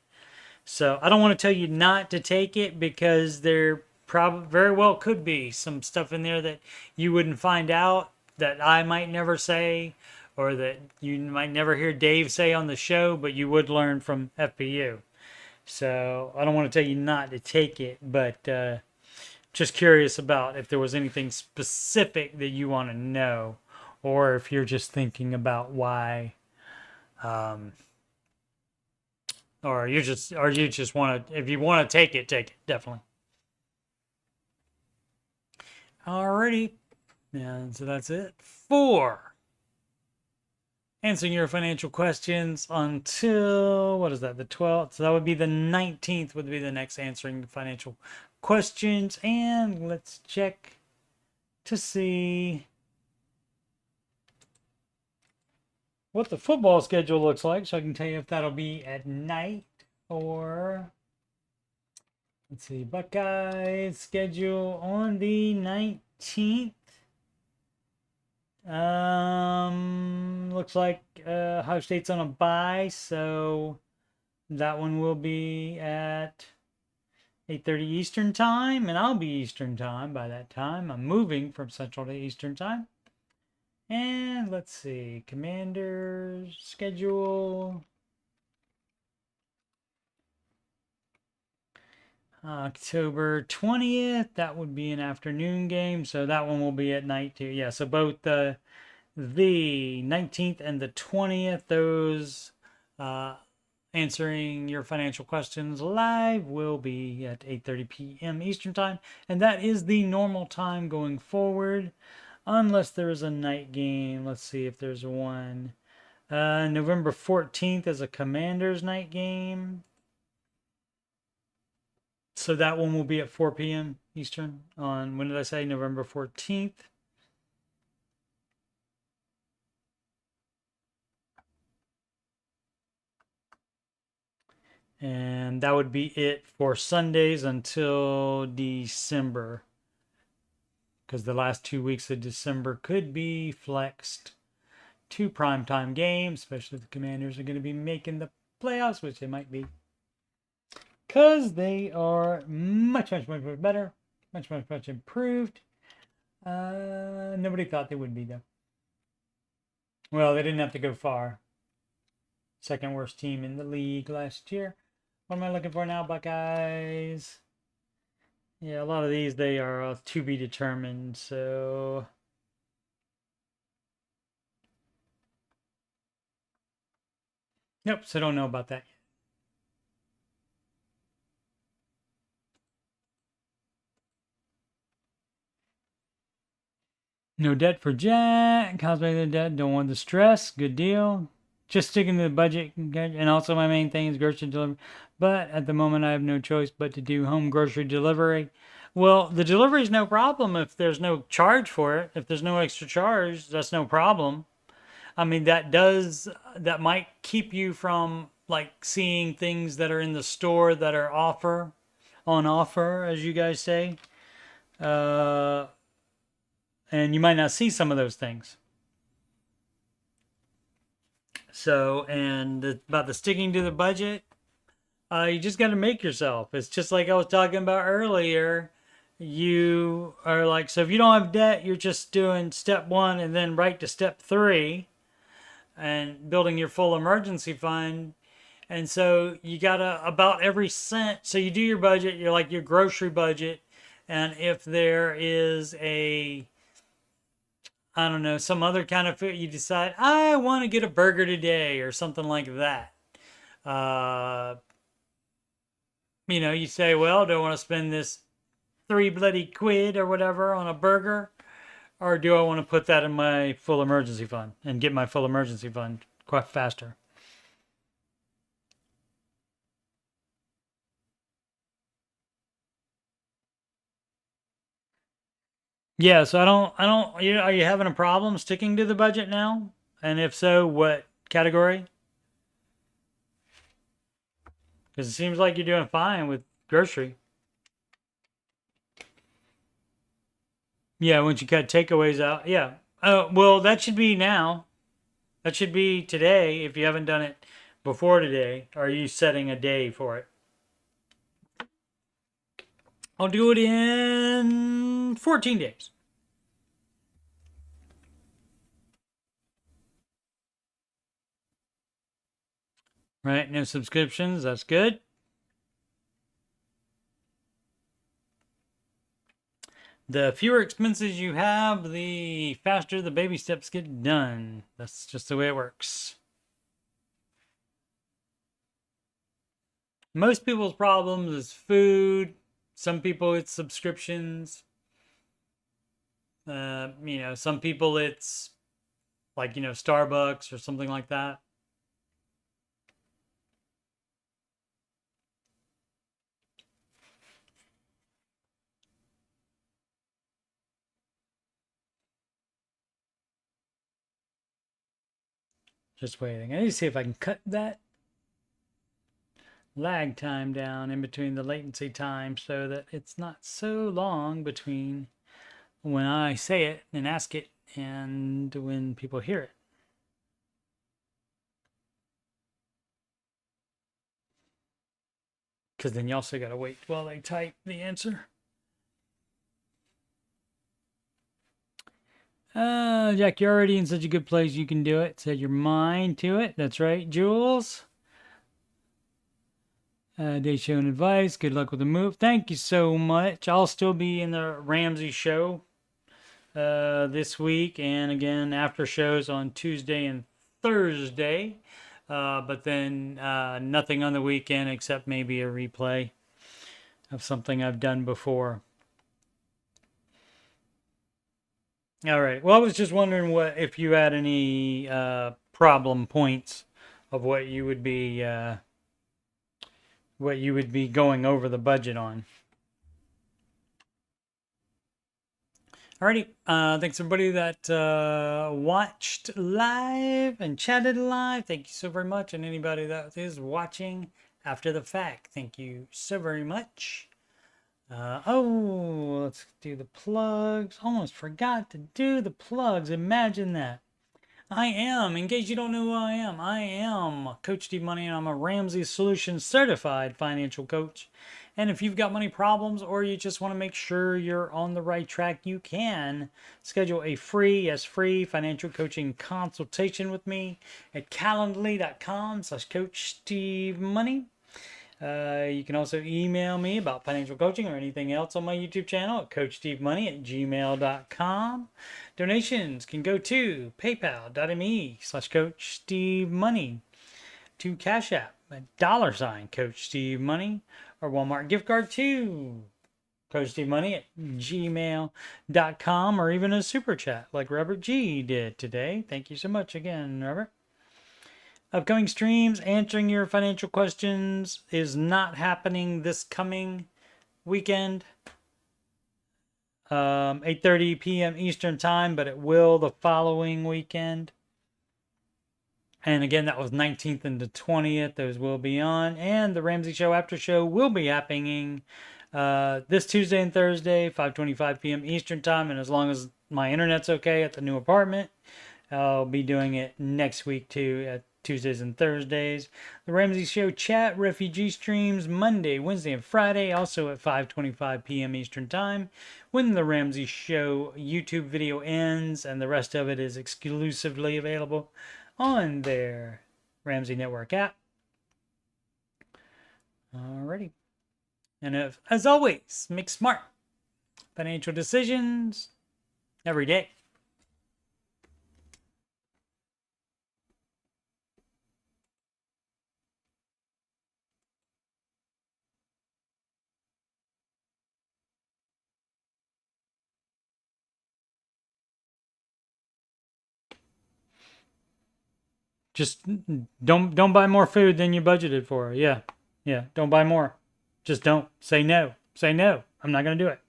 So I don't want to tell you not to take it, because there probably very well could be some stuff in there that you wouldn't find out, that I might never say, or that you might never hear Dave say on the show, but you would learn from FPU. So I don't want to tell you not to take it, but just curious about if there was anything specific that you want to know, or if you're just thinking about why, um, or you just want to, if you want to take it definitely. Alrighty, and so that's it for answering your financial questions until, what is that, the 12th? So that would be the 19th would be the next answering financial questions. And let's check to see what the football schedule looks like, so I can tell you if that'll be at night or, let's see, Buckeyes schedule on the 19th. Looks like Ohio State's on a bye, so that one will be at 8:30 Eastern time, and I'll be Eastern time by that time. I'm moving from Central to Eastern time. And let's see, Commanders schedule. October 20th, that would be an afternoon game, so that one will be at night too. Yeah, so both the 19th and the 20th, those answering your financial questions live will be at 8:30 p.m. Eastern time, and that is the normal time going forward, unless there is a night game. Let's see if there's one. November 14th is a Commanders night game. So that one will be at 4 p.m. Eastern on, when did I say, November 14th? And that would be it for Sundays until December, because the last 2 weeks of December could be flexed to primetime games, especially if the Commanders are going to be making the playoffs, which they might be, because they are much, much, much, much better, much, much, much improved. Nobody thought they would be, though. Well, they didn't have to go far. Second worst team in the league last year. What am I looking for now, Buckeyes? Yeah, a lot of these, they are to be determined, so... Nope, so don't know about that yet. No debt for Jack. Cosplay the debt. Don't want the stress. Good deal. Just sticking to the budget. And also my main thing is grocery delivery. But at the moment I have no choice but to do home grocery delivery. Well, the delivery is no problem if there's no charge for it. If there's no extra charge, that's no problem. I mean, that might keep you from like seeing things that are in the store that are on offer, as you guys say. And you might not see some of those things. So, and about the sticking to the budget, you just got to make yourself. It's just like I was talking about earlier. You are like, so if you don't have debt, you're just doing step 1 and then right to step 3 and building your full emergency fund. And so you got to, about every cent. So you do your budget, you're like your grocery budget. And if there is I don't know, some other kind of food, you decide, I want to get a burger today or something like that. You say, well, do I want to spend this 3 bloody quid or whatever on a burger? Or do I want to put that in my full emergency fund and get my full emergency fund quite faster? Yeah, so are you having a problem sticking to the budget now? And if so, what category? Because it seems like you're doing fine with grocery. Yeah, once you cut takeaways out. Yeah. Well, that should be now. That should be today if you haven't done it before today. Are you setting a day for it? I'll do it in 14 days. Right? No subscriptions. That's good. The fewer expenses you have, the faster the baby steps get done. That's just the way it works. Most people's problems is food. Some people it's subscriptions. Some people it's like, Starbucks or something like that. Just waiting. I need to see if I can cut that lag time down in between the latency time so that it's not so long between when I say it and ask it and when people hear it. Because then you also got to wait while they type the answer. Jack, you're already in such a good place. You can do it. Set your mind to it. That's right, Jules. Day show and advice. Good luck with the move. Thank you so much. I'll still be in the Ramsey show this week, and again after shows on Tuesday and Thursday. But then nothing on the weekend except maybe a replay of something I've done before. All right. Well, I was just wondering if you had any problem points of what you would be going over the budget on. Alrighty. Thanks everybody that watched live and chatted live. Thank you so very much. And anybody that is watching after the fact, thank you so very much. Let's do the plugs. Almost forgot to do the plugs. Imagine that. In case you don't know who I am Coach Steve Money, and I'm a Ramsey Solutions certified financial coach. And if you've got money problems or you just want to make sure you're on the right track, you can schedule a free financial coaching consultation with me at calendly.com/coachstevemoney. You can also email me about financial coaching or anything else on my YouTube channel at coachstevemoney@gmail.com. Donations can go to paypal.me/coachstevemoney, to CashApp $CoachSteveMoney, or Walmart gift card to coachstevemoney@gmail.com, or even a super chat like Robert G did today. Thank you so much again, Robert. Upcoming streams, answering your financial questions, is not happening this coming weekend. 8:30 p.m. Eastern time, but it will the following weekend. And again, that was 19th and the 20th. Those will be on. And the Ramsey Show After Show will be happening this Tuesday and Thursday, 5:25 p.m. Eastern time. And as long as my internet's okay at the new apartment, I'll be doing it next week too, at Tuesdays and Thursdays. The Ramsey Show chat refugee streams Monday, Wednesday, and Friday, also at 5:25 p.m. Eastern time, when the Ramsey Show YouTube video ends, and the rest of it is exclusively available on their Ramsey Network app. Alrighty. And as always, make smart financial decisions every day. Just don't buy more food than you budgeted for. Yeah. Don't buy more. Just don't. Say no. I'm not going to do it.